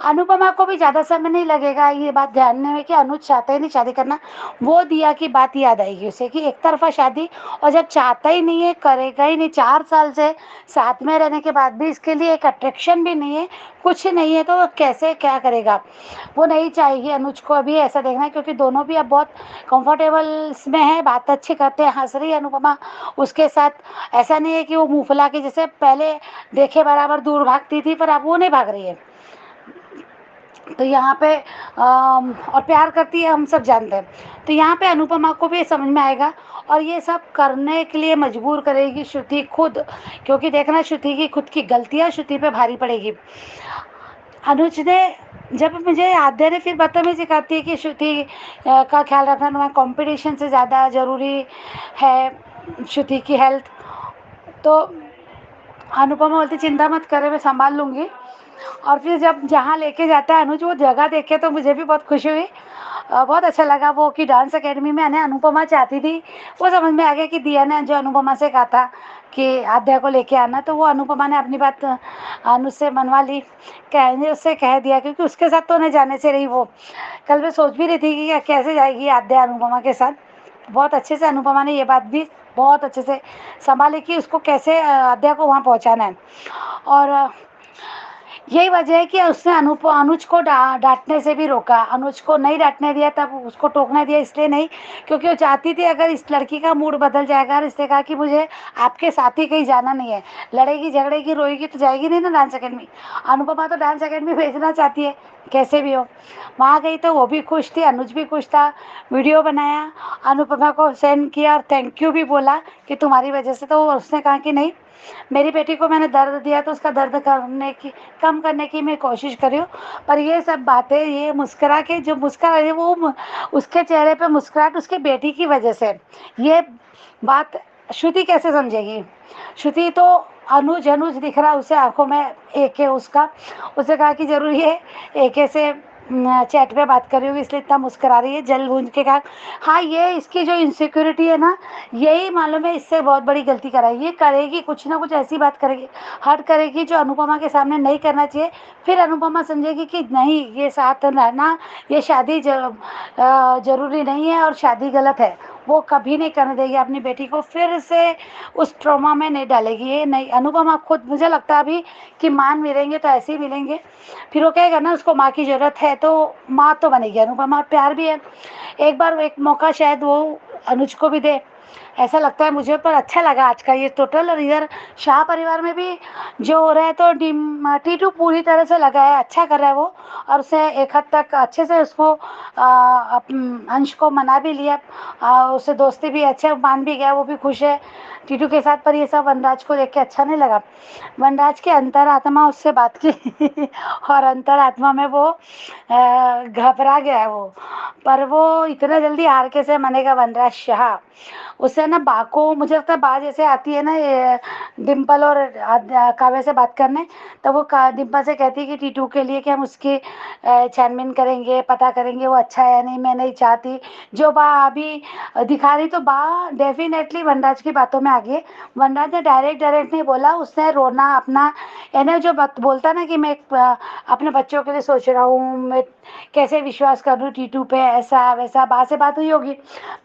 अनुपमा को भी ज़्यादा समय नहीं लगेगा ये बात जानने में कि अनुज चाहता ही नहीं शादी करना। वो दिया की बात याद आएगी उसे कि एक तरफा शादी, और जब चाहता ही नहीं है, करेगा ही नहीं, 4 साल से साथ में रहने के बाद भी इसके लिए एक अट्रैक्शन भी नहीं है, कुछ नहीं है, तो वो कैसे क्या करेगा। वो नहीं चाहेगी अनुज को अभी ऐसा देखना है, क्योंकि दोनों भी अब बहुत कंफर्टेबल में है, बात अच्छी करते हैं, हंस रही है अनुपमा उसके साथ। ऐसा नहीं है कि वो मुंह फुला के जैसे पहले देखे बराबर दूर भागती थी, पर अब वो नहीं भाग रही है। तो यहाँ पे और प्यार करती है, हम सब जानते हैं। तो यहाँ पे अनुपमा को भी समझ में आएगा और ये सब करने के लिए मजबूर करेगी श्रुति खुद, क्योंकि देखना श्रुति की खुद की गलतियाँ श्रुति पे भारी पड़ेगी। अनुज ने जब मुझे आद्या ने फिर बदतमीजी सिखाती है कि श्रुति का ख्याल रखना तुम्हारा कंपटीशन से ज़्यादा ज़रूरी है, श्रुति की हेल्थ। तो अनुपमा बोलती चिंता मत करे, मैं संभाल लूँगी। और फिर जब जहाँ लेके जाता है अनुज, वो जगह देखे तो मुझे भी बहुत खुशी हुई, बहुत अच्छा लगा वो कि डांस एकेडमी में अनुपमा चाहती थी। वो समझ में आ गया कि दिया ने जो अनुपमा से कहा था कि आद्या को लेके आना, तो वो अनुपमा ने अपनी बात अनुज से मनवा ली, कहने उससे कह दिया, क्योंकि उसके साथ तो नहीं जाने से रही। वो कल मैं सोच भी रही थी कि कैसे जाएगी आद्या अनुपमा के साथ। बहुत अच्छे से अनुपमा ने ये बात भी बहुत अच्छे से संभाली कि उसको कैसे आद्या को वहाँ पहुँचाना है। और यही वजह है कि उसने अनुज को डांटने से भी रोका। अनुज को नहीं डांटने दिया, तब उसको टोकने दिया इसलिए नहीं, क्योंकि वो चाहती थी अगर इस लड़की का मूड बदल जाएगा। और इसने कहा कि मुझे आपके साथ ही कहीं जाना नहीं है, लड़ेगी झगड़ेगी रोएगी तो जाएगी नहीं ना डांस अकेडमी। अनुपमा तो डांस अकेडमी भेजना चाहती है कैसे भी हो। वहाँ गई तो वो भी खुश थी, अनुज भी खुश था। वीडियो बनाया, अनुपमा को सेंड किया और थैंक यू भी बोला कि तुम्हारी वजह से। तो उसने कहा कि नहीं, मेरी बेटी को मैंने दर्द दिया तो उसका दर्द कम करने की मैं कोशिश करी हूँ। पर ये सब बातें, ये मुस्कुरा के जो मुस्कुरा रही है, वो उसके चेहरे पे मुस्कुराहट उसके बेटी की वजह से। ये बात श्रुति कैसे समझेगी? श्रुति तो अनुज अनुज दिख रहा उसे आंखों में, एक है उसका। उसे कहा कि जरूरी है एक से चैट पे बात कर रही होगी इसलिए इतना मुस्कुरा रही है। जल बूंझ के कहा हाँ, ये इसकी जो इनसिक्योरिटी है ना, यही मालूम है इससे बहुत बड़ी गलती कराई। ये करेगी कुछ ना कुछ ऐसी बात करेगी, हट करेगी जो अनुपमा के सामने नहीं करना चाहिए। फिर अनुपमा समझेगी कि नहीं, ये साथ रहना, ये शादी जरूरी नहीं है और शादी गलत है। वो कभी नहीं करने देगी अपनी बेटी को, फिर से उस ट्रॉमा में नहीं डालेगी। ये नहीं, अनुपमा खुद मुझे लगता है अभी कि मान मिलेंगे तो ऐसे ही मिलेंगे, फिर वो कहेगा ना उसको माँ की ज़रूरत है तो माँ तो बनेगी अनुपमा, प्यार भी है। एक बार एक मौका शायद वो अनुज को भी दे, ऐसा लगता है मुझे। पर अच्छा लगा आज का ये टोटल। और इधर शाह परिवार में भी जो हो रहा है तो टीटू पूरी तरह से लगा है, अच्छा कर रहा है वो, और उसे एक हद तक अच्छे से उसको अंश को मना भी लिया, उससे दोस्ती भी अच्छे मान भी गया, वो भी खुश है टीटू के साथ। पर ये सब वनराज को देख के अच्छा नहीं लगा। वनराज के अंतरात्मा उससे बात की और अंतरात्मा में वो घबरा गया है वो। पर वो इतना जल्दी हार कैसे मानेगा वनराज शाह। उससे ना बा को मुझे लगता है बा जैसे आती है ना ये डिम्पल और काव्य से बात करने, तो वो डिम्पल से कहती है कि टीटू के लिए कि हम उसकी छानबीन करेंगे, पता करेंगे वो अच्छा है या नहीं। मैं नहीं चाहती जो बा अभी दिखा रही, तो बा डेफिनेटली वनराज की बातों में आ गई। वनराज ने डायरेक्ट नहीं बोला, उसने रोना अपना यानी जो बात बोलता ना कि मैं अपने बच्चों के लिए सोच रहा हूँ, मैं कैसे विश्वास कर लूँ टीटू पे, ऐसा वैसा। बा से बात हुई होगी,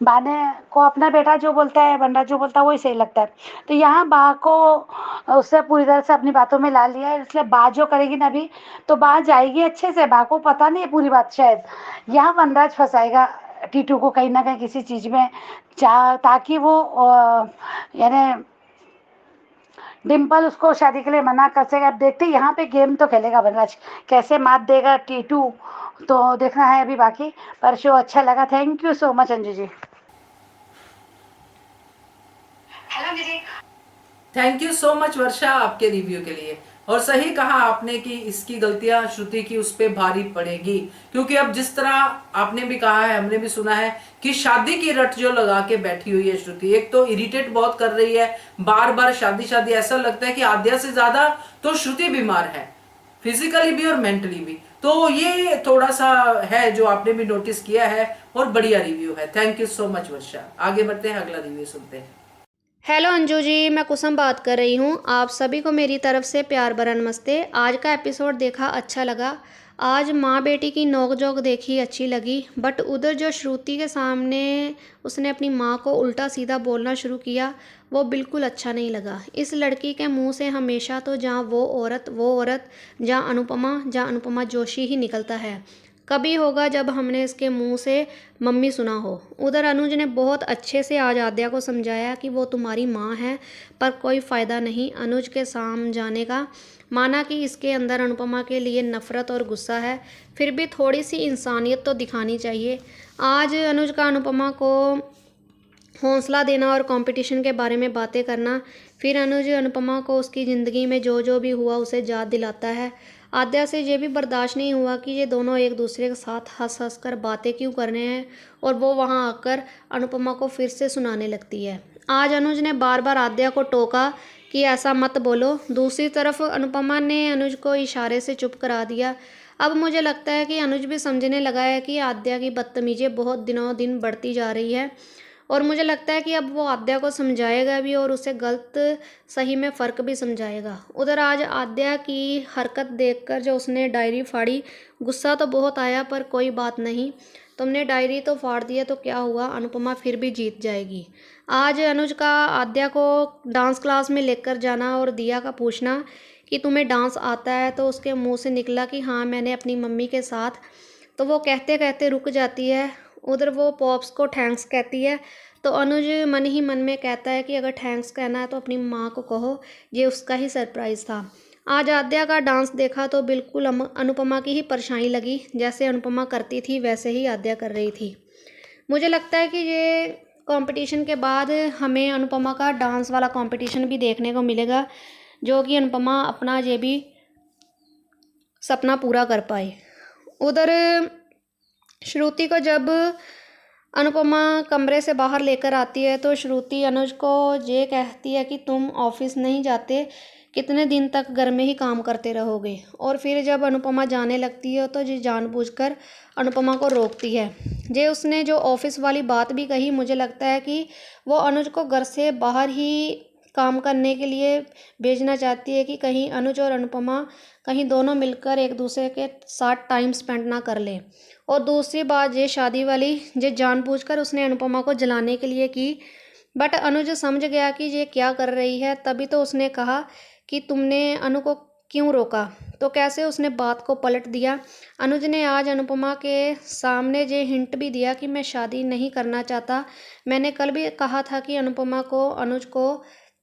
बा ने को अपना बेटा जो बोलता है वनराज जो बोलता है वही सही लगता है। तो यहाँ बा को उससे पूरी तरह से अपनी बातों में ला लिया है, इसलिए बा जो करेगी ना अभी तो बा जाएगी अच्छे से। बा को पता नहीं है पूरी बात, शायद यहाँ वनराज फंसाएगा टीटू को कहीं ना कहीं किसी चीज़ में, ताकि वो यानी डिम्पल उसको शादी के लिए मना कर सके। अब देखते हैं, यहाँ पे गेम तो खेलेगा वनराज, कैसे मात देगा टीटू तो देखना है अभी बाकी। पर शो अच्छा लगा, thank you so much Anju ji. Thank you so much Varsha आपके रिव्यू के लिए। और सही कहा आपने कि इसकी गलतियां श्रुति की उस पे भारी पड़ेगी, क्योंकि अब जिस तरह आपने भी कहा है, हमने भी सुना है कि शादी की रट जो लगा के बैठी हुई है श्रुति, एक तो इरिटेट बहुत कर रही है, बार बार शादी शादी, ऐसा लगता है कि आद्या से ज्यादा तो श्रुति बीमार है, फिजिकली भी और मेंटली भी। तो ये थोड़ा सा है जो आपने भी नोटिस किया है, और बढ़िया रिव्यू है। थैंक यू सो मच वर्षा। आगे बढ़ते हैं, अगला रिव्यू सुनते हैं। हेलो अंजू जी, मैं कुसुम बात कर रही हूँ। आप सभी को मेरी तरफ से प्यार भरा नमस्ते। आज का एपिसोड देखा, अच्छा लगा। आज माँ बेटी की नोक-झोंक देखी, अच्छी लगी। बट उधर जो श्रुति के सामने उसने अपनी माँ को उल्टा सीधा बोलना शुरू किया, वो बिल्कुल अच्छा नहीं लगा। इस लड़की के मुंह से हमेशा तो जहाँ वो औरत, जहाँ अनुपमा जोशी ही निकलता है। कभी होगा जब हमने इसके मुंह से मम्मी सुना हो। उधर अनुज ने बहुत अच्छे से आज आद्या को समझाया कि वो तुम्हारी माँ है, पर कोई फ़ायदा नहीं अनुज के समझाने का। माना कि इसके अंदर अनुपमा के लिए नफ़रत और गुस्सा है, फिर भी थोड़ी सी इंसानियत तो दिखानी चाहिए। आज अनुज का अनुपमा को हौसला देना और कंपटीशन के बारे में बातें करना, फिर अनुज अनुपमा को उसकी ज़िंदगी में जो जो भी हुआ उसे याद दिलाता है। आद्या से ये भी बर्दाश्त नहीं हुआ कि ये दोनों एक दूसरे के साथ हंस हंस कर बातें क्यों कर रहे हैं, और वो वहाँ आकर अनुपमा को फिर से सुनाने लगती है। आज अनुज ने बार बार आद्या को टोका कि ऐसा मत बोलो। दूसरी तरफ अनुपमा ने अनुज को इशारे से चुप करा दिया। अब मुझे लगता है कि अनुज भी समझने लगा है कि आद्या की बदतमीज़ी बहुत दिनों दिन बढ़ती जा रही है, और मुझे लगता है कि अब वो आद्या को समझाएगा भी और उसे गलत सही में फ़र्क भी समझाएगा। उधर आज आद्या की हरकत देखकर जो उसने डायरी फाड़ी, गुस्सा तो बहुत आया, पर कोई बात नहीं, तुमने डायरी तो फाड़ दी है तो क्या हुआ, अनुपमा फिर भी जीत जाएगी। आज अनुज का आद्या को डांस क्लास में लेकर जाना और दिया का पूछना कि तुम्हें डांस आता है, तो उसके मुंह से निकला कि हाँ मैंने अपनी मम्मी के साथ, तो वो कहते कहते रुक जाती है। उधर वो पॉप्स को थैंक्स कहती है, तो अनुज मन ही मन में कहता है कि अगर थैंक्स कहना है तो अपनी माँ को कहो, ये उसका ही सरप्राइज़ था। आज आद्या का डांस देखा तो बिल्कुल अनुपमा की ही परछाई लगी, जैसे अनुपमा करती थी वैसे ही आद्या कर रही थी। मुझे लगता है कि ये कंपटीशन के बाद हमें अनुपमा का डांस वाला कंपटीशन भी देखने को मिलेगा, जो कि अनुपमा अपना ये भी सपना पूरा कर पाए। उधर श्रुति को जब अनुपमा कमरे से बाहर लेकर आती है तो श्रुति अनुज को ये कहती है कि तुम ऑफिस नहीं जाते, कितने दिन तक घर में ही काम करते रहोगे। और फिर जब अनुपमा जाने लगती है तो ये जानबूझकर अनुपमा को रोकती है। ये उसने जो ऑफिस वाली बात भी कही, मुझे लगता है कि वो अनुज को घर से बाहर ही काम करने के लिए भेजना चाहती है कि कहीं अनुज और अनुपमा कहीं दोनों मिलकर एक दूसरे के साथ टाइम स्पेंड ना कर लें। और दूसरी बात ये शादी वाली ये जानबूझकर उसने अनुपमा को जलाने के लिए की, बट अनुज समझ गया कि ये क्या कर रही है। तभी तो उसने कहा कि तुमने अनु को क्यों रोका। तो कैसे उसने बात को पलट दिया। अनुज ने आज अनुपमा के सामने ये हिंट भी दिया कि मैं शादी नहीं करना चाहता। मैंने कल भी कहा था कि अनुपमा को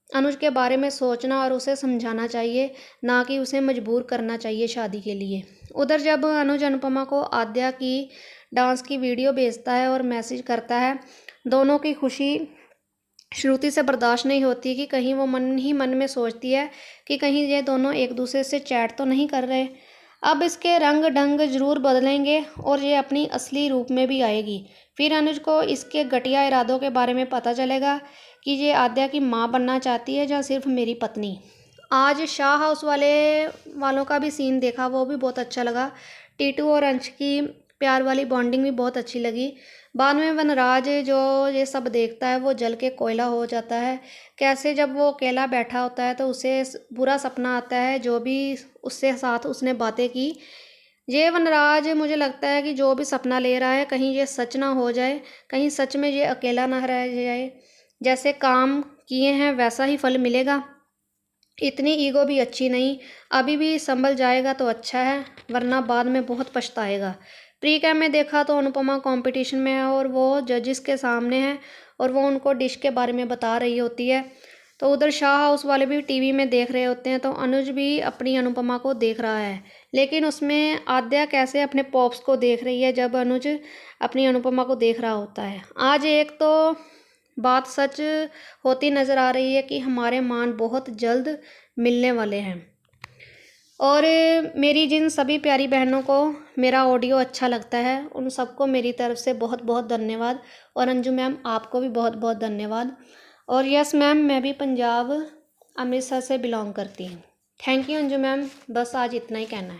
अनुज के बारे में सोचना और उसे समझाना चाहिए, ना कि उसे मजबूर करना चाहिए शादी के लिए। उधर जब अनुज अनुपमा को आद्या की डांस की वीडियो भेजता है और मैसेज करता है, दोनों की खुशी श्रुति से बर्दाश्त नहीं होती कि कहीं वो मन ही मन में सोचती है कि कहीं ये दोनों एक दूसरे से चैट तो नहीं कर रहे। अब इसके रंग ढंग जरूर बदलेंगे और ये अपनी असली रूप में भी आएगी। फिर अनुज को इसके घटिया इरादों के बारे में पता चलेगा कि ये आद्या की माँ बनना चाहती है या सिर्फ मेरी पत्नी। आज शाह हाउस वालों का भी सीन देखा, वो भी बहुत अच्छा लगा। टीटू और अंश की प्यार वाली बॉन्डिंग भी बहुत अच्छी लगी। बाद में वनराज जो ये सब देखता है वो जल के कोयला हो जाता है। कैसे जब वो अकेला बैठा होता है तो उसे बुरा सपना आता है, जो भी उससे साथ उसने बातें की। ये वनराज मुझे लगता है कि जो भी सपना ले रहा है कहीं ये सच ना हो जाए, कहीं सच में ये अकेला ना रह जाए। जैसे काम किए हैं वैसा ही फल मिलेगा। इतनी ईगो भी अच्छी नहीं, अभी भी संभल जाएगा तो अच्छा है, वरना बाद में बहुत पछताएगा। प्री कैम में देखा तो अनुपमा कंपटीशन में है और वो जजेस के सामने है और वो उनको डिश के बारे में बता रही होती है। तो उधर शाह हाउस वाले भी टीवी में देख रहे होते हैं। तो अनुज भी अपनी अनुपमा को देख रहा है, लेकिन उसमें आद्या कैसे अपने पॉप्स को देख रही है जब अनुज अपनी अनुपमा को देख रहा होता है। आज एक तो बात सच होती नज़र आ रही है कि हमारे मान बहुत जल्द मिलने वाले हैं। और मेरी जिन सभी प्यारी बहनों को मेरा ऑडियो अच्छा लगता है उन सबको मेरी तरफ से बहुत बहुत धन्यवाद। और अंजू मैम आपको भी बहुत बहुत धन्यवाद। और यस मैम, मैं भी पंजाब अमृतसर से बिलोंग करती हूँ। थैंक यू अंजू मैम, बस आज इतना ही कहना है।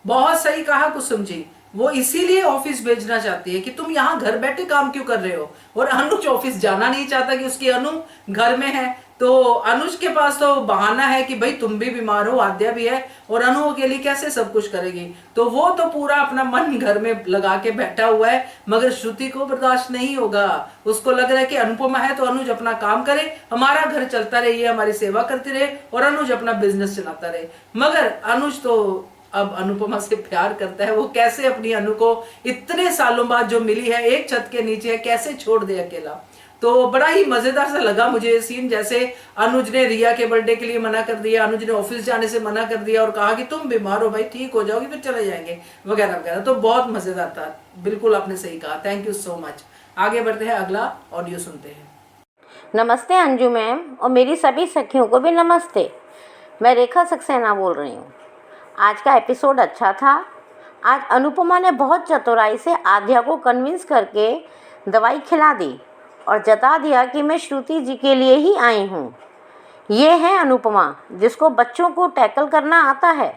बहुत सही कहा कुसुम जी। वो इसीलिए ऑफिस भेजना चाहती है कि तुम यहाँ घर बैठे काम क्यों कर रहे हो। और अनुज ऑफिस जाना नहीं चाहता कि उसकी अनु घर में है। तो अनुज के पास तो बहाना है कि भाई तुम भी बीमार हो, आद्या भी है और अनु अकेली कैसे सब कुछ करेगी। तो वो तो पूरा अपना मन घर में लगा के बैठा हुआ है, मगर श्रुति को बर्दाश्त नहीं होगा। उसको लग रहा है कि अनुपमा है तो अनुज अपना काम करे, हमारा घर चलता रहे, ये हमारी सेवा करती रहे और अनुज अपना बिजनेस चलाता रहे। मगर अनुज तो अब अनुपमा से प्यार करता है। वो कैसे अपनी अनु को इतने सालों बाद जो मिली है, एक छत के नीचे, कैसे छोड़ दे अकेला। तो बड़ा ही मजेदार सा लगा मुझे ये सीन। जैसे अनुज ने रिया के बर्थडे के लिए मना कर दिया, अनुज ने ऑफिस जाने से मना कर दिया और कहा कि तुम बीमार हो भाई, ठीक हो जाओगी फिर चले जाएंगे वगैरह वगैरह। तो बहुत मजेदार था, बिल्कुल आपने सही कहा। Thank you so much. आगे बढ़ते हैं, अगला ऑडियो सुनते हैं। नमस्ते अंजू मैम और मेरी सभी सखियों को भी नमस्ते। मैं रेखा सक्सेना बोल रही हूँ। आज का एपिसोड अच्छा था। आज अनुपमा ने बहुत चतुराई से आद्या को कन्विंस करके दवाई खिला दी और जता दिया कि मैं श्रुति जी के लिए ही आई हूँ। ये है अनुपमा जिसको बच्चों को टैकल करना आता है।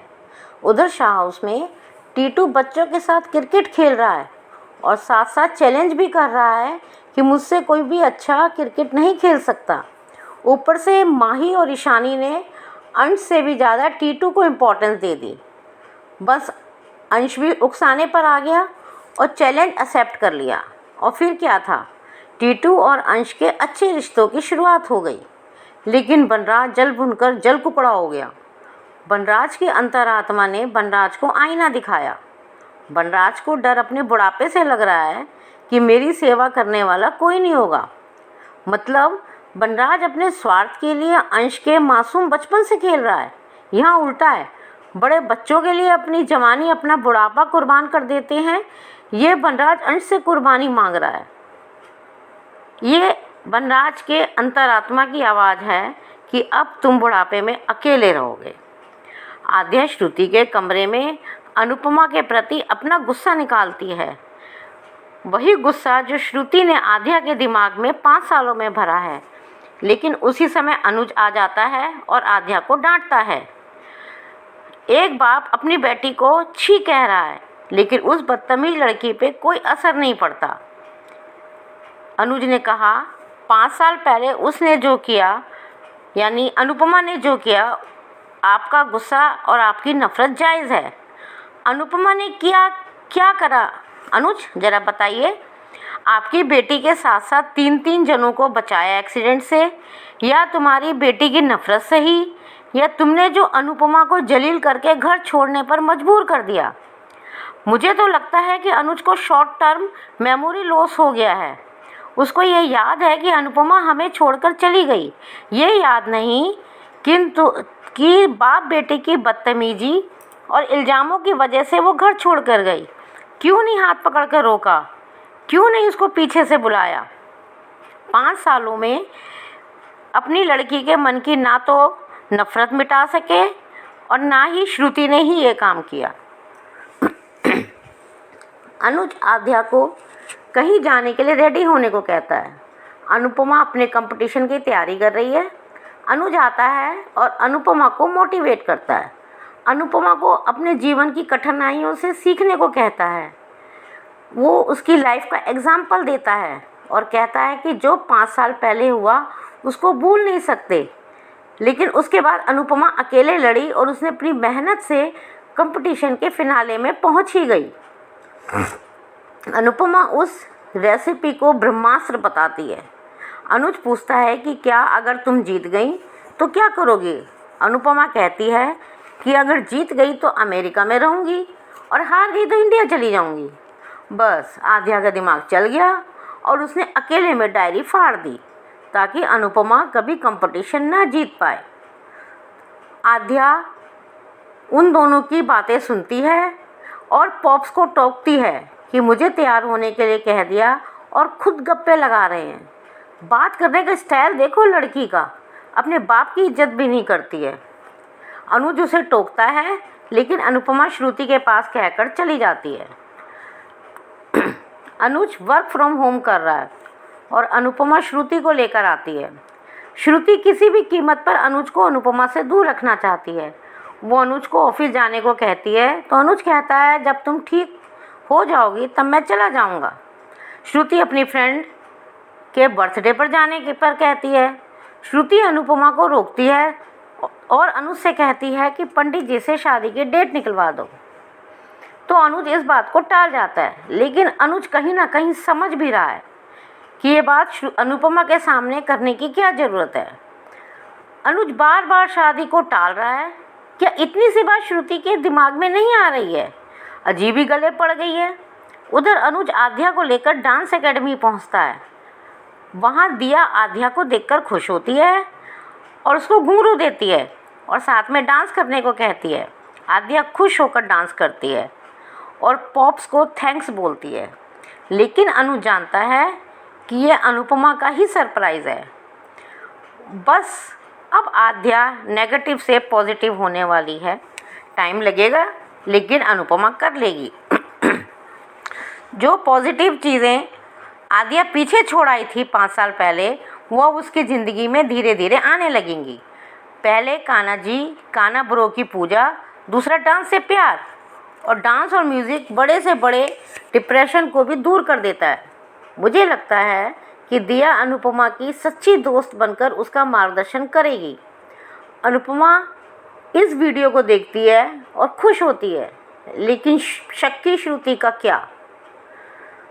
उधर शाह हाउस में टीटू बच्चों के साथ क्रिकेट खेल रहा है और साथ साथ चैलेंज भी कर रहा है कि मुझसे कोई भी अच्छा क्रिकेट नहीं खेल सकता। ऊपर से माही और ईशानी ने अंश से भी ज़्यादा टीटू को इम्पोर्टेंस दे दी। बस अंश भी उकसाने पर आ गया और चैलेंज एक्सेप्ट कर लिया। और फिर क्या था, टीटू और अंश के अच्छे रिश्तों की शुरुआत हो गई। लेकिन बनराज जल भुनकर जल कुकड़ा हो गया। बनराज की अंतरात्मा ने बनराज को आईना दिखाया। बनराज को डर अपने बुढ़ापे से लग रहा है कि मेरी सेवा करने वाला कोई नहीं होगा। मतलब बनराज अपने स्वार्थ के लिए अंश के मासूम बचपन से खेल रहा है। यहाँ उल्टा है, बड़े बच्चों के लिए अपनी जवानी अपना बुढ़ापा कुर्बान कर देते हैं। ये बनराज अंश से कुर्बानी मांग रहा है। ये बनराज के अंतरात्मा की आवाज़ है कि अब तुम बुढ़ापे में अकेले रहोगे। आद्या श्रुति के कमरे में अनुपमा के प्रति अपना गुस्सा निकालती है। वही गुस्सा जो श्रुति ने आद्या के दिमाग में 5 सालों में भरा है। लेकिन उसी समय अनुज आ जाता है और आद्या को डांटता है। एक बाप अपनी बेटी को छी कह रहा है, लेकिन उस बदतमीज लड़की पे कोई असर नहीं पड़ता। अनुज ने कहा 5 साल पहले उसने जो किया यानी अनुपमा ने जो किया, आपका गुस्सा और आपकी नफ़रत जायज़ है। अनुपमा ने क्या करा? अनुज ज़रा बताइए। आपकी बेटी के साथ साथ 3 जनों को बचाया एक्सीडेंट से, या तुम्हारी बेटी की नफ़रत से ही, या तुमने जो अनुपमा को जलील करके घर छोड़ने पर मजबूर कर दिया? मुझे तो लगता है कि अनुज को शॉर्ट टर्म मेमोरी लॉस हो गया है। उसको ये याद है कि अनुपमा हमें छोड़कर चली गई, ये याद नहीं किंतु कि बाप बेटे की बदतमीजी और इल्ज़ामों की वजह से वो घर छोड़ कर गई। क्यों नहीं हाथ पकड़ कर रोका? क्यों नहीं उसको पीछे से बुलाया? 5 सालों में अपनी लड़की के मन की ना तो नफ़रत मिटा सके और ना ही श्रुति ने ही ये काम किया। अनुज आद्या को कहीं जाने के लिए रेडी होने को कहता है। अनुपमा अपने कंपटीशन की तैयारी कर रही है। अनुज आता है और अनुपमा को मोटिवेट करता है। अनुपमा को अपने जीवन की कठिनाइयों से सीखने को कहता है। वो उसकी लाइफ का एग्जाम्पल देता है और कहता है कि जो 5 साल पहले हुआ उसको भूल नहीं सकते। लेकिन उसके बाद अनुपमा अकेले लड़ी और उसने अपनी मेहनत से कंपटीशन के फिनाले में पहुंच ही गई। अनुपमा उस रेसिपी को ब्रह्मास्त्र बताती है। अनुज पूछता है कि क्या अगर तुम जीत गई तो क्या करोगी? अनुपमा कहती है कि अगर जीत गई तो अमेरिका में रहूँगी और हार गई तो इंडिया चली जाऊँगी। बस आद्या का दिमाग चल गया और उसने अकेले में डायरी फाड़ दी ताकि अनुपमा कभी कंपटीशन ना जीत पाए। आद्या उन दोनों की बातें सुनती है और पॉप्स को टोकती है कि मुझे तैयार होने के लिए कह दिया और खुद गप्पे लगा रहे हैं। बात करने का स्टाइल देखो लड़की का, अपने बाप की इज्जत भी नहीं करती है। अनुज उसे टोकता है लेकिन अनुपमा श्रुति के पास कहकर चली जाती है। अनुज वर्क फ्रॉम होम कर रहा है और अनुपमा श्रुति को लेकर आती है। श्रुति किसी भी कीमत पर अनुज को अनुपमा से दूर रखना चाहती है। वो अनुज को ऑफिस जाने को कहती है तो अनुज कहता है जब तुम ठीक हो जाओगी तब मैं चला जाऊंगा। श्रुति अपनी फ्रेंड के बर्थडे पर जाने के पर कहती है। श्रुति अनुपमा को रोकती है और अनुज से कहती है कि पंडित जी से शादी की डेट निकलवा दो। तो अनुज इस बात को टाल जाता है, लेकिन अनुज कहीं ना कहीं समझ भी रहा है कि ये बात अनुपमा के सामने करने की क्या ज़रूरत है। अनुज बार बार शादी को टाल रहा है। क्या इतनी सी बात श्रुति के दिमाग में नहीं आ रही है? अजीब ही गले पड़ गई है। उधर अनुज आद्या को लेकर डांस एकेडमी पहुंचता है। वहां दिया आद्या को देखकर खुश होती है और उसको घुंघरू देती है और साथ में डांस करने को कहती है। आद्या खुश होकर डांस करती है और पॉप्स को थैंक्स बोलती है, लेकिन अनुज जानता है कि ये अनुपमा का ही सरप्राइज़ है। बस अब आद्या नेगेटिव से पॉजिटिव होने वाली है। टाइम लगेगा लेकिन अनुपमा कर लेगी। जो पॉजिटिव चीज़ें आद्या पीछे छोड़ आई थी 5 साल पहले, वो अब उसकी ज़िंदगी में धीरे धीरे आने लगेंगी। पहले काना ब्रो की पूजा, दूसरा डांस से प्यार, और डांस और म्यूज़िक बड़े से बड़े डिप्रेशन को भी दूर कर देता है। मुझे लगता है कि दिया अनुपमा की सच्ची दोस्त बनकर उसका मार्गदर्शन करेगी। अनुपमा इस वीडियो को देखती है और खुश होती है, लेकिन शक्की श्रुति का क्या?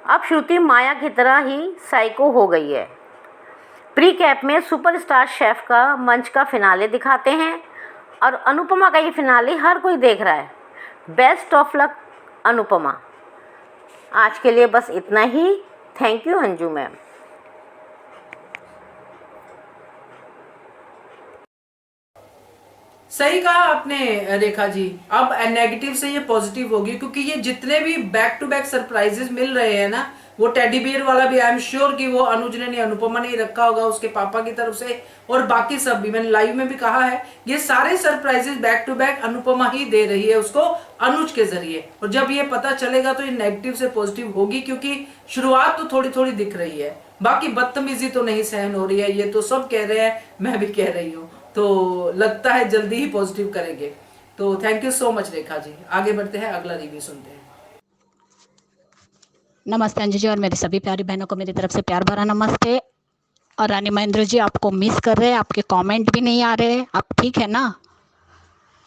अब श्रुति माया की तरह ही साइको हो गई है। प्री कैप में सुपरस्टार शेफ का मंच का फिनाले दिखाते हैं और अनुपमा का ये फिनाले हर कोई देख रहा है। Best of luck Anupama. आज के लिए बस इतना ही। Thank you Anju ma'am. सही कहा आपने रेखा जी। अब नेगेटिव से ये पॉजिटिव होगी, क्योंकि ये जितने भी बैक टू बैक सरप्राइजेस मिल रहे हैं ना, वो टेडी बियर वाला भी आई एम श्योर कि वो अनुज ने नहीं, अनुपमा ने ही रखा होगा उसके पापा की तरफ से, और बाकी सब भी, मैंने लाइव में भी कहा है, ये सारे surprises back to back Anupama ही दे रही है उसको अनुज के जरिए। और जब ये पता चलेगा तो ये नेगेटिव से पॉजिटिव होगी, क्योंकि शुरुआत तो थोड़ी थोड़ी दिख रही है, बाकी बदतमीजी तो नहीं सहन हो रही है, ये तो सब कह रहे हैं, मैं भी कह रही हूँ। तो लगता है जल्दी ही पॉजिटिव करेंगे। तो thank you so much Rekha जी। आगे बढ़ते हैं, अगला रिव्यू सुनते हैं। नमस्ते अंजू जी और मेरी सभी प्यारी बहनों को मेरी तरफ से प्यार भरा नमस्ते। और रानी महेंद्र जी आपको मिस कर रहे हैं, आपके कमेंट भी नहीं आ रहे हैं। आप ठीक है ना?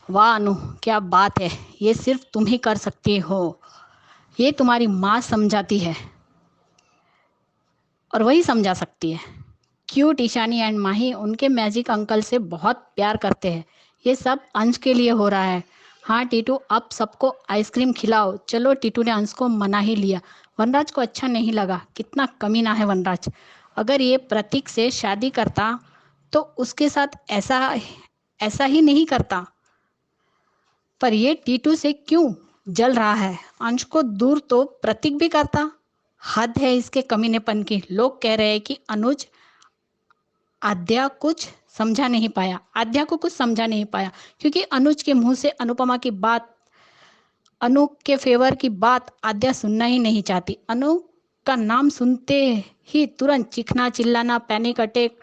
वाह अनु, क्या बात है, ये सिर्फ तुम ही कर सकती हो। ये तुम्हारी माँ समझाती है और वही समझा सकती है। क्यूट ईशानी एंड माही उनके मैजिक अंकल से बहुत प्यार करते हैं। ये सब अंश के लिए हो रहा है। हाँ टीटू, अब सबको आइसक्रीम खिलाओ। चलो, टीटू ने अंश को मना ही लिया। वनराज को अच्छा नहीं लगा। कितना कमीना है वनराज। अगर ये प्रतीक से शादी करता तो उसके साथ ऐसा ऐसा ही नहीं करता, पर ये टीटू से क्यों जल रहा है? अंश को दूर तो प्रतीक भी करता। हद है इसके कमीनेपन की। लोग कह रहे हैं कि अनुज आद्या को कुछ समझा नहीं पाया क्योंकि अनुज के मुंह से अनु के फेवर की बात आद्या सुनना ही नहीं चाहती। अनु का नाम सुनते ही तुरंत चीखना, चिल्लाना, पैनिक अटैक,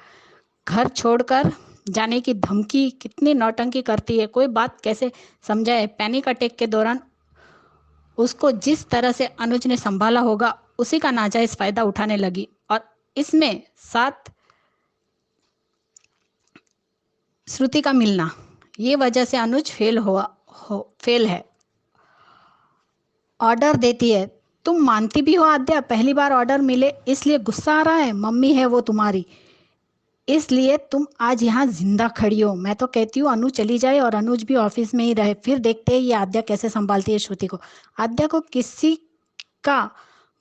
घर छोड़कर जाने की धमकी, कितनी नौटंकी करती है। कोई बात कैसे समझाए? पैनिक अटैक के दौरान उसको जिस तरह से अनुज ने संभाला होगा उसी का नाजायज फायदा उठाने लगी, और इसमें साथ श्रुति का मिलना, ये वजह से अनुज फेल है। ऑर्डर देती है। तुम मानती भी हो आद्या, पहली बार ऑर्डर मिले इसलिए गुस्सा आ रहा है। मम्मी है वो तुम्हारी, इसलिए तुम आज यहाँ जिंदा खड़ी हो। मैं तो कहती हूँ अनु चली जाए और अनुज भी ऑफिस में ही रहे, फिर देखते हैं ये आद्या कैसे संभालती है श्रुति को। आद्या को किसी का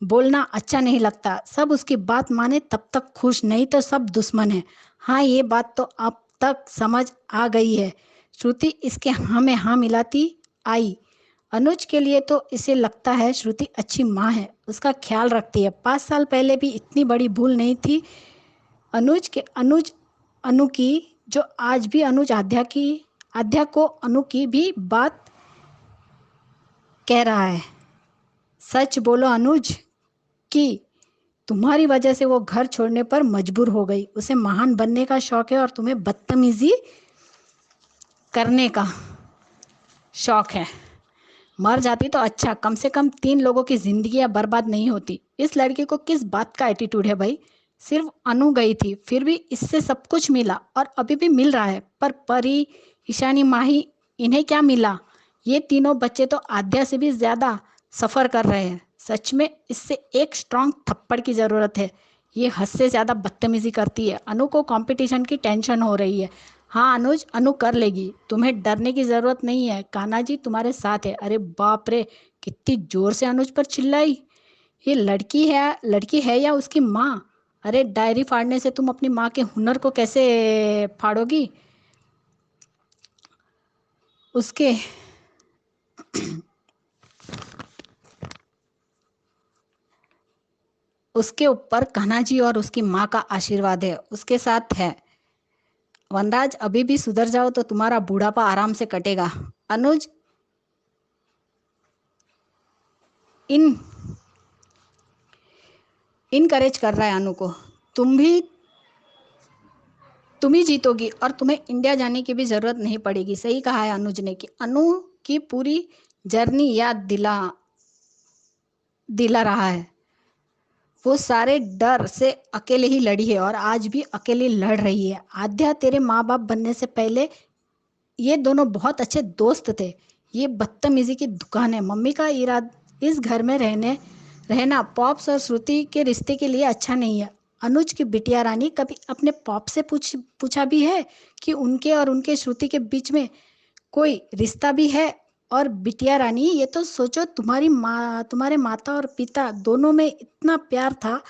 बोलना अच्छा नहीं लगता। सब उसकी बात माने तब तक खुश, नहीं तो सब दुश्मन है। हाँ, ये बात तो अब तक समझ आ गई है। श्रुति इसके हाँ में हाँ मिलाती आई। अनुज के लिए तो इसे लगता है श्रुति अच्छी माँ है, उसका ख्याल रखती है। 5 साल पहले भी इतनी बड़ी भूल नहीं थी अनु की, जो आज भी अनुज आद्या को अनु की भी बात कह रहा है। सच बोलो अनुज कि तुम्हारी वजह से वो घर छोड़ने पर मजबूर हो गई। उसे महान बनने का शौक है और तुम्हें बदतमीजी करने का शौक है। मर जाती तो अच्छा, कम से कम 3 लोगों की जिंदगियां बर्बाद नहीं होती। इस लड़की को किस बात का एटीट्यूड है भाई? सिर्फ अनु गई थी, फिर भी इससे सब कुछ मिला और अभी भी मिल रहा है। पर परी, ईशानी, माही, इन्हें क्या मिला? ये तीनों बच्चे तो आद्या से भी ज्यादा सफर कर रहे हैं। सच में इससे एक स्ट्रांग थप्पड़ की जरूरत है। ये हद से ज्यादा बदतमीजी करती है। अनु को कंपटीशन की टेंशन हो रही है। हाँ अनुज, अनु कर लेगी, तुम्हें डरने की जरूरत नहीं है। कान्हा जी तुम्हारे साथ है। अरे बाप रे, कितनी जोर से अनुज पर चिल्लाई। ये लड़की है या उसकी माँ? अरे डायरी फाड़ने से तुम अपनी माँ के हुनर को कैसे फाड़ोगी? उसके ऊपर कान्हा जी और उसकी माँ का आशीर्वाद है, उसके साथ है। वनराज, अभी भी सुधर जाओ तो तुम्हारा बुढ़ापा आराम से कटेगा। अनुज इनकरेज कर रहा है अनु को। तुम ही जीतोगी और तुम्हें इंडिया जाने की भी जरूरत नहीं पड़ेगी। सही कहा है अनुज ने कि अनु की पूरी जर्नी याद दिला रहा है। वो सारे डर से अकेले ही लड़ी है और आज भी अकेले लड़ रही है। आद्या, तेरे माँ बाप बनने से पहले ये दोनों बहुत अच्छे दोस्त थे। ये बदतमीजी की दुकान है। मम्मी का इरादा इस घर में रहना पॉप्स और श्रुति के रिश्ते के लिए अच्छा नहीं है। अनुज की बिटिया रानी कभी अपने पॉप से पूछा भी है कि उनके और उनके श्रुति के बीच में कोई रिश्ता भी है? और बिटिया रानी, ये तो सोचो, तुम्हारे माता और पिता दोनों में इतना प्यार था,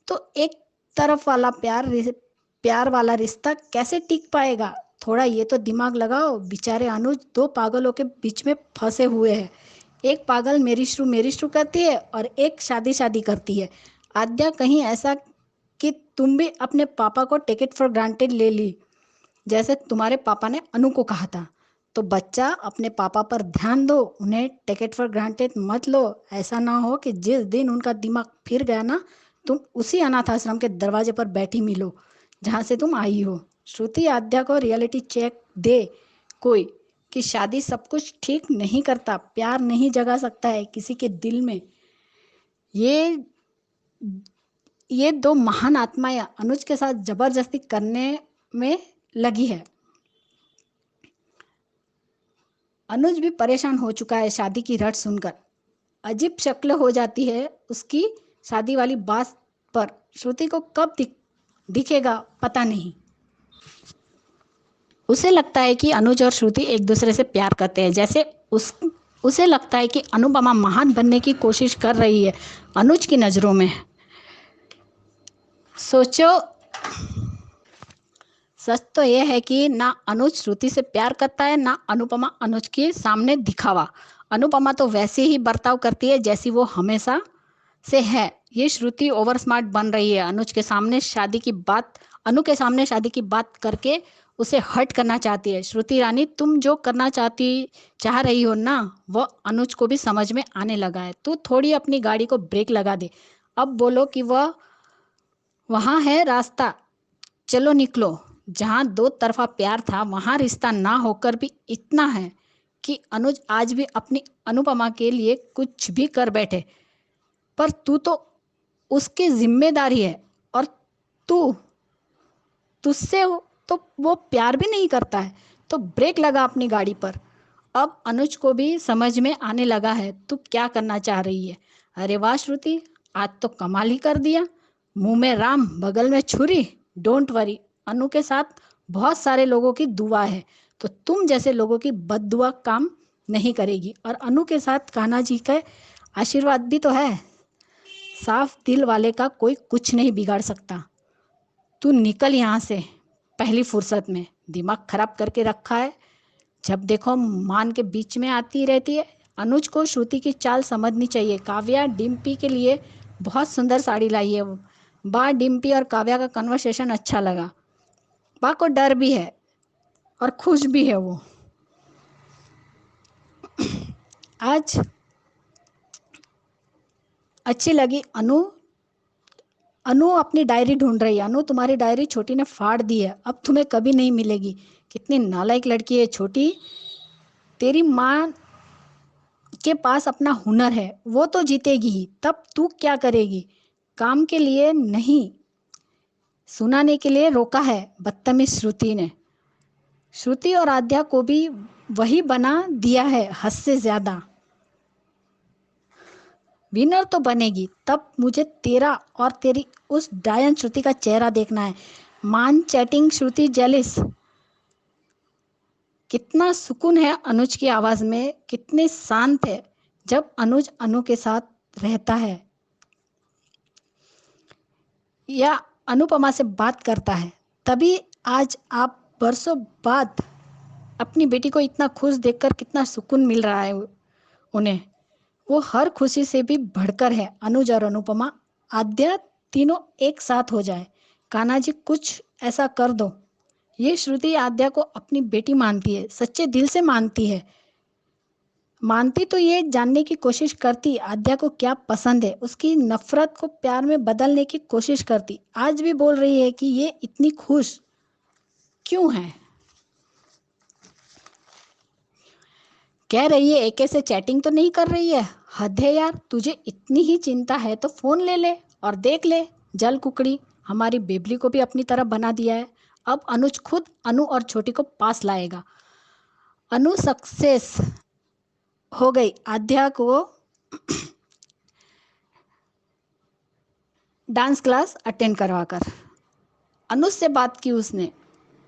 तो एक तरफ वाला प्यार वाला रिश्ता कैसे टिक पाएगा? थोड़ा ये तो दिमाग लगाओ। बेचारे अनुज 2 पागलों के बीच में फंसे हुए हैं। एक पागल मेरी शुरू करती है और एक शादी करती है। आद्या, कहीं ऐसा कि तुम भी अपने पापा को टेक इट फॉर ग्रांटेड ले ली, जैसे तुम्हारे पापा ने अनु को कहा था। तो बच्चा, अपने पापा पर ध्यान दो, उन्हें टेक इट फॉर ग्रांटेड मत लो। ऐसा ना हो कि जिस दिन उनका दिमाग फिर गया ना, तुम उसी अनाथ आश्रम के दरवाजे पर बैठी मिलो जहाँ से तुम आई हो। श्रुति, आद्या को रियलिटी चेक दे कोई कि शादी सब कुछ ठीक नहीं करता, प्यार नहीं जगा सकता है किसी के दिल में। ये दो महान आत्माएं अनुज के साथ जबरदस्ती करने में लगी है। अनुज भी परेशान हो चुका है शादी की रट सुनकर। अजीब शक्ल हो जाती है उसकी शादी वाली बात पर। श्रुति को कब दिखेगा पता नहीं। उसे लगता है कि अनुज और श्रुति एक दूसरे से प्यार करते हैं, जैसे उसे लगता है कि अनुपमा महान बनने की कोशिश कर रही है अनुज की नज़रों में। सोचो, सच तो यह है कि ना अनुज श्रुति से प्यार करता है, ना अनुपमा अनुज के सामने दिखावा। अनुपमा तो वैसे ही बर्ताव करती है जैसी वो हमेशा से है। ये श्रुति ओवर स्मार्ट बन रही है। अनु के सामने शादी की बात करके उसे हर्ट करना चाहती है। श्रुति रानी, तुम जो करना चाह रही हो ना, वो अनुज को भी समझ में आने लगा है। तू थोड़ी अपनी गाड़ी को ब्रेक लगा दे। अब बोलो कि वह वहाँ है रास्ता, चलो निकलो। जहाँ दो तरफा प्यार था वहाँ रिश्ता ना होकर भी इतना है कि अनुज आज भी अपनी अनुपमा के लिए कुछ भी कर बैठे। पर तू तो उसकी जिम्मेदारी है और तुझसे तो वो प्यार भी नहीं करता है, तो ब्रेक लगा अपनी गाड़ी पर। अब अनुज को भी समझ में आने लगा है तू क्या करना चाह रही है। अरे वाह श्रुति, आज तो कमाल ही कर दिया। मुंह में राम, बगल में छुरी। डोंट वरी, अनु के साथ बहुत सारे लोगों की दुआ है, तो तुम जैसे लोगों की बद्दुआ काम नहीं करेगी। और अनु के साथ कान्हा जी का आशीर्वाद भी तो है। साफ दिल वाले का कोई कुछ नहीं बिगाड़ सकता। तू निकल यहाँ से पहली फुर्सत में। दिमाग खराब करके रखा है, जब देखो मान के बीच में आती रहती है। अनुज को श्रुति की चाल समझनी चाहिए। काव्या डिम्पी के लिए बहुत सुंदर साड़ी लाई है। बा डिम्पी और काव्या का कन्वर्सेशन अच्छा लगा। बा को डर भी है और खुश भी है वो। आज अच्छी लगी। अनु अपनी डायरी ढूंढ रही है। अनु, तुम्हारी डायरी छोटी ने फाड़ दी है, अब तुम्हें कभी नहीं मिलेगी। कितनी नालायक लड़की है छोटी। तेरी माँ के पास अपना हुनर है, वो तो जीतेगी ही, तब तू क्या करेगी? काम के लिए नहीं, सुनाने के लिए रोका है बदतमीज श्रुति ने। श्रुति और आद्या को भी वही बना दिया है हद से ज्यादा। विनर तो बनेगी, तब मुझे तेरा और तेरी उस डायन श्रुति का चेहरा देखना है। मान चैटिंग श्रुति जेलिस। कितना सुकून है अनुज की आवाज में, कितनी शांत है जब अनुज अनु के साथ रहता है या अनुपमा से बात करता है। तभी आज आप बरसों बाद अपनी बेटी को इतना खुश देखकर कितना सुकून मिल रहा है उन्हें। वो हर खुशी से भी बढ़कर है। अनुज और अनुपमा, आद्या, तीनों एक साथ हो जाए। कान्हा जी, कुछ ऐसा कर दो। ये श्रुति आद्या को अपनी बेटी मानती है, सच्चे दिल से मानती है। मानती तो ये जानने की कोशिश करती आद्या को क्या पसंद है, उसकी नफरत को प्यार में बदलने की कोशिश करती। आज भी बोल रही है कि ये इतनी खुश क्यों है। कह रही है एके से चैटिंग तो नहीं कर रही है। हद है यार, तुझे इतनी ही चिंता है तो फोन ले ले और देख ले। जल कुकड़ी, हमारी बेबली को भी अपनी तरफ बना दिया है। अब अनुज खुद अनु और छोटी को पास लाएगा। अनु सक्सेस हो गई आद्या को डांस क्लास अटेंड करवाकर। अनुज से बात की उसने।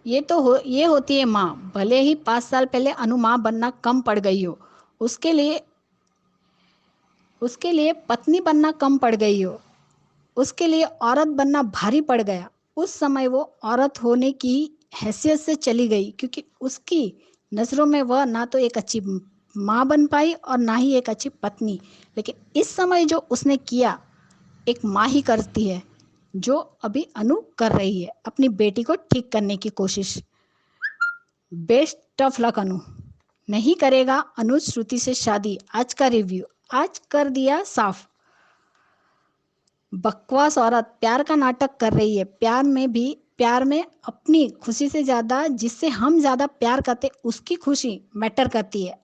ये होती है माँ। भले ही 5 साल पहले अनु माँ बनना कम पड़ गई हो, उसके लिए पत्नी बनना कम पड़ गई हो, उसके लिए औरत बनना भारी पड़ गया। उस समय वो औरत होने की हैसियत से चली गई, क्योंकि उसकी नज़रों में वह ना तो एक अच्छी माँ बन पाई और ना ही एक अच्छी पत्नी। लेकिन इस समय जो उसने किया, एक माँ ही करती है, जो अभी अनु कर रही है, अपनी बेटी को ठीक करने की कोशिश। बेस्ट ऑफ लक अनु। नहीं करेगा अनुज श्रुति से शादी। आज का रिव्यू आज कर दिया साफ। बकवास औरत प्यार का नाटक कर रही है। प्यार में अपनी खुशी से ज्यादा जिससे हम ज्यादा प्यार करते उसकी खुशी मैटर करती है।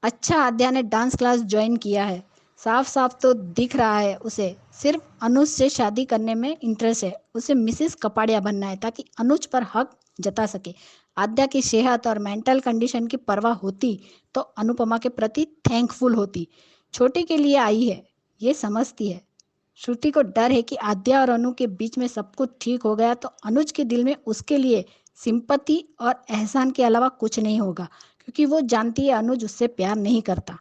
अच्छा, आद्या ने डांस क्लास ज्वाइन किया है। साफ साफ तो दिख रहा है उसे सिर्फ अनुज से शादी करने में इंटरेस्ट है। उसे मिसेस कपाड़िया बनना है ताकि अनुज पर हक जता सके। आद्या की सेहत और मेंटल कंडीशन की परवाह होती तो अनुपमा के प्रति थैंकफुल होती। छोटी के लिए आई है, ये समझती है। श्रुति को डर है कि आद्या और अनु के बीच में सब कुछ ठीक हो गया तो अनुज के दिल में उसके लिए सिंपैथी और एहसान के अलावा कुछ नहीं होगा, क्योंकि वो जानती है अनुज उससे प्यार नहीं करता।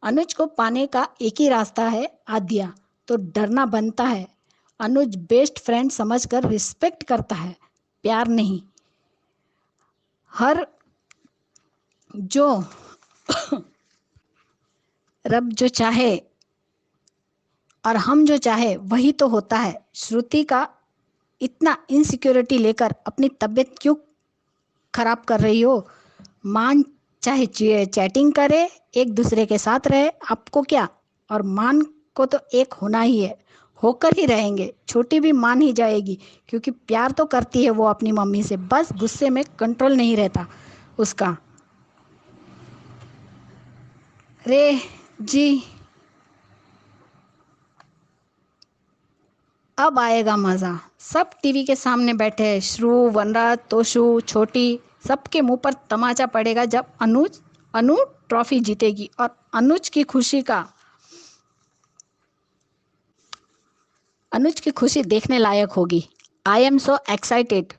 अनुज को पाने का एक ही रास्ता है, आद्या, तो डरना बनता है। अनुज बेस्ट फ्रेंड समझकर रिस्पेक्ट करता है, प्यार नहीं। हर जो रब जो चाहे और हम जो चाहे वही तो होता है। श्रुति का इतना इनसिक्योरिटी लेकर अपनी तबीयत क्यों खराब कर रही हो? मान चाहे चैटिंग करे, एक दूसरे के साथ रहे, आपको क्या? और मान को तो एक होना ही है, होकर ही रहेंगे। छोटी भी मान ही जाएगी क्योंकि प्यार तो करती है वो अपनी मम्मी से, बस गुस्से में कंट्रोल नहीं रहता उसका। रे जी अब आएगा मजा। सब टीवी के सामने बैठे हैं, श्रु, वनराज, तोशु, छोटी, सबके मुंह पर तमाचा पड़ेगा जब अनु ट्रॉफी जीतेगी और अनुज की खुशी देखने लायक होगी। I am so excited.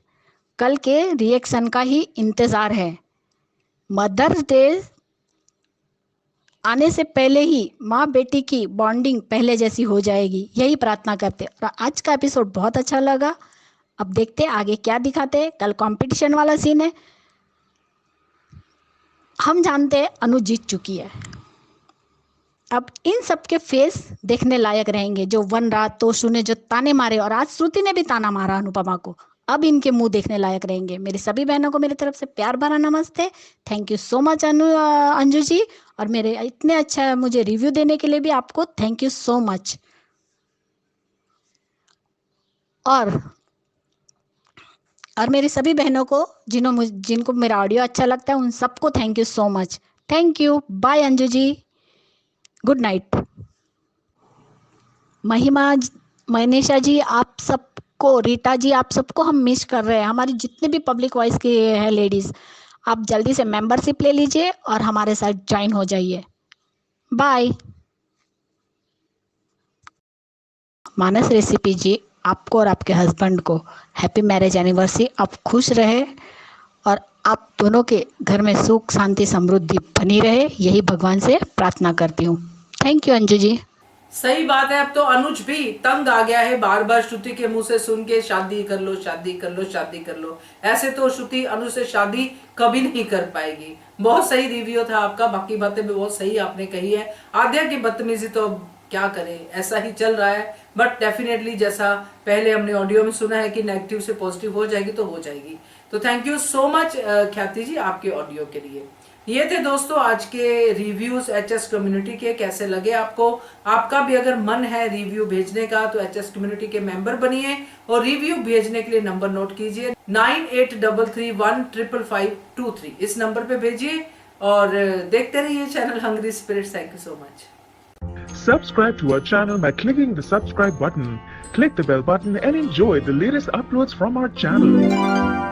कल के रिएक्शन का ही इंतजार है। मदर्स डे आने से पहले ही माँ बेटी की बॉन्डिंग पहले जैसी हो जाएगी, यही प्रार्थना करते। और आज का एपिसोड बहुत अच्छा लगा। अब देखते आगे क्या दिखाते हैं। कल कंपटीशन वाला सीन है, हम जानते हैं अनु जीत चुकी है। अब इन सब के फेस देखने लायक रहेंगे। जो वनराज, तोशु ने जो ताने मारे और आज श्रुति ने भी ताना मारा अनुपमा को, अब इनके मुंह देखने लायक रहेंगे। मेरी सभी बहनों को मेरी तरफ से प्यार भरा नमस्ते। Thank you so much Anju ji, और मेरे इतने अच्छा मुझे रिव्यू देने के लिए भी आपको थैंक यू सो मच। और मेरी सभी बहनों को जिनको मेरा ऑडियो अच्छा लगता है उन सबको thank you so much. Thank you, bye Anju ji, good night. Mahima, Manisha जी, आप सबको, रीटा जी, आप सबको हम मिस कर रहे हैं। हमारी जितने भी पब्लिक वॉइस की है लेडीज, आप जल्दी से मेंबरशिप ले लीजिए और हमारे साथ ज्वाइन हो जाइए। बाय। मानस रेसिपी जी, आपको और आपके हस्बैंड को हैप्पी मैरिज एनिवर्सरी। आप खुश रहे और आप दोनों के घर में सुख शांति समृद्धि बनी रहे, यही भगवान से प्रार्थना करती हूँ। Thank you Anju ji. सही बात है। अब तो अनुज भी तंग आ गया है बार बार श्रुति के मुंह से सुन के शादी कर लो, शादी कर लो, शादी कर लो। ऐसे तो श्रुति अनु से शादी कभी नहीं कर पाएगी। बहुत सही रिव्यू था आपका, बाकी बातें भी बहुत सही आपने कही है। आद्या की बदतमीजी तो क्या करें, ऐसा ही चल रहा है। बट डेफिनेटली जैसा पहले हमने ऑडियो में सुना है कि नेगेटिव से पॉजिटिव हो जाएगी तो हो जाएगी। तो थैंक यू सो मच ख्याति जी आपके ऑडियो के लिए। ये थे दोस्तों आज के रिव्यूज एचएस कम्युनिटी के। कैसे लगे आपको? आपका भी अगर मन है रिव्यू भेजने का तो एचएस कम्युनिटी के मेंबर बनिए और रिव्यू भेजने के लिए नंबर नोट कीजिए 9833155523। इस नंबर पे भेजिए और देखते रहिए channel hungry spirits. Thank you so much. Subscribe to our channel by clicking the subscribe button. Click the bell button and enjoy the latest uploads from our channel.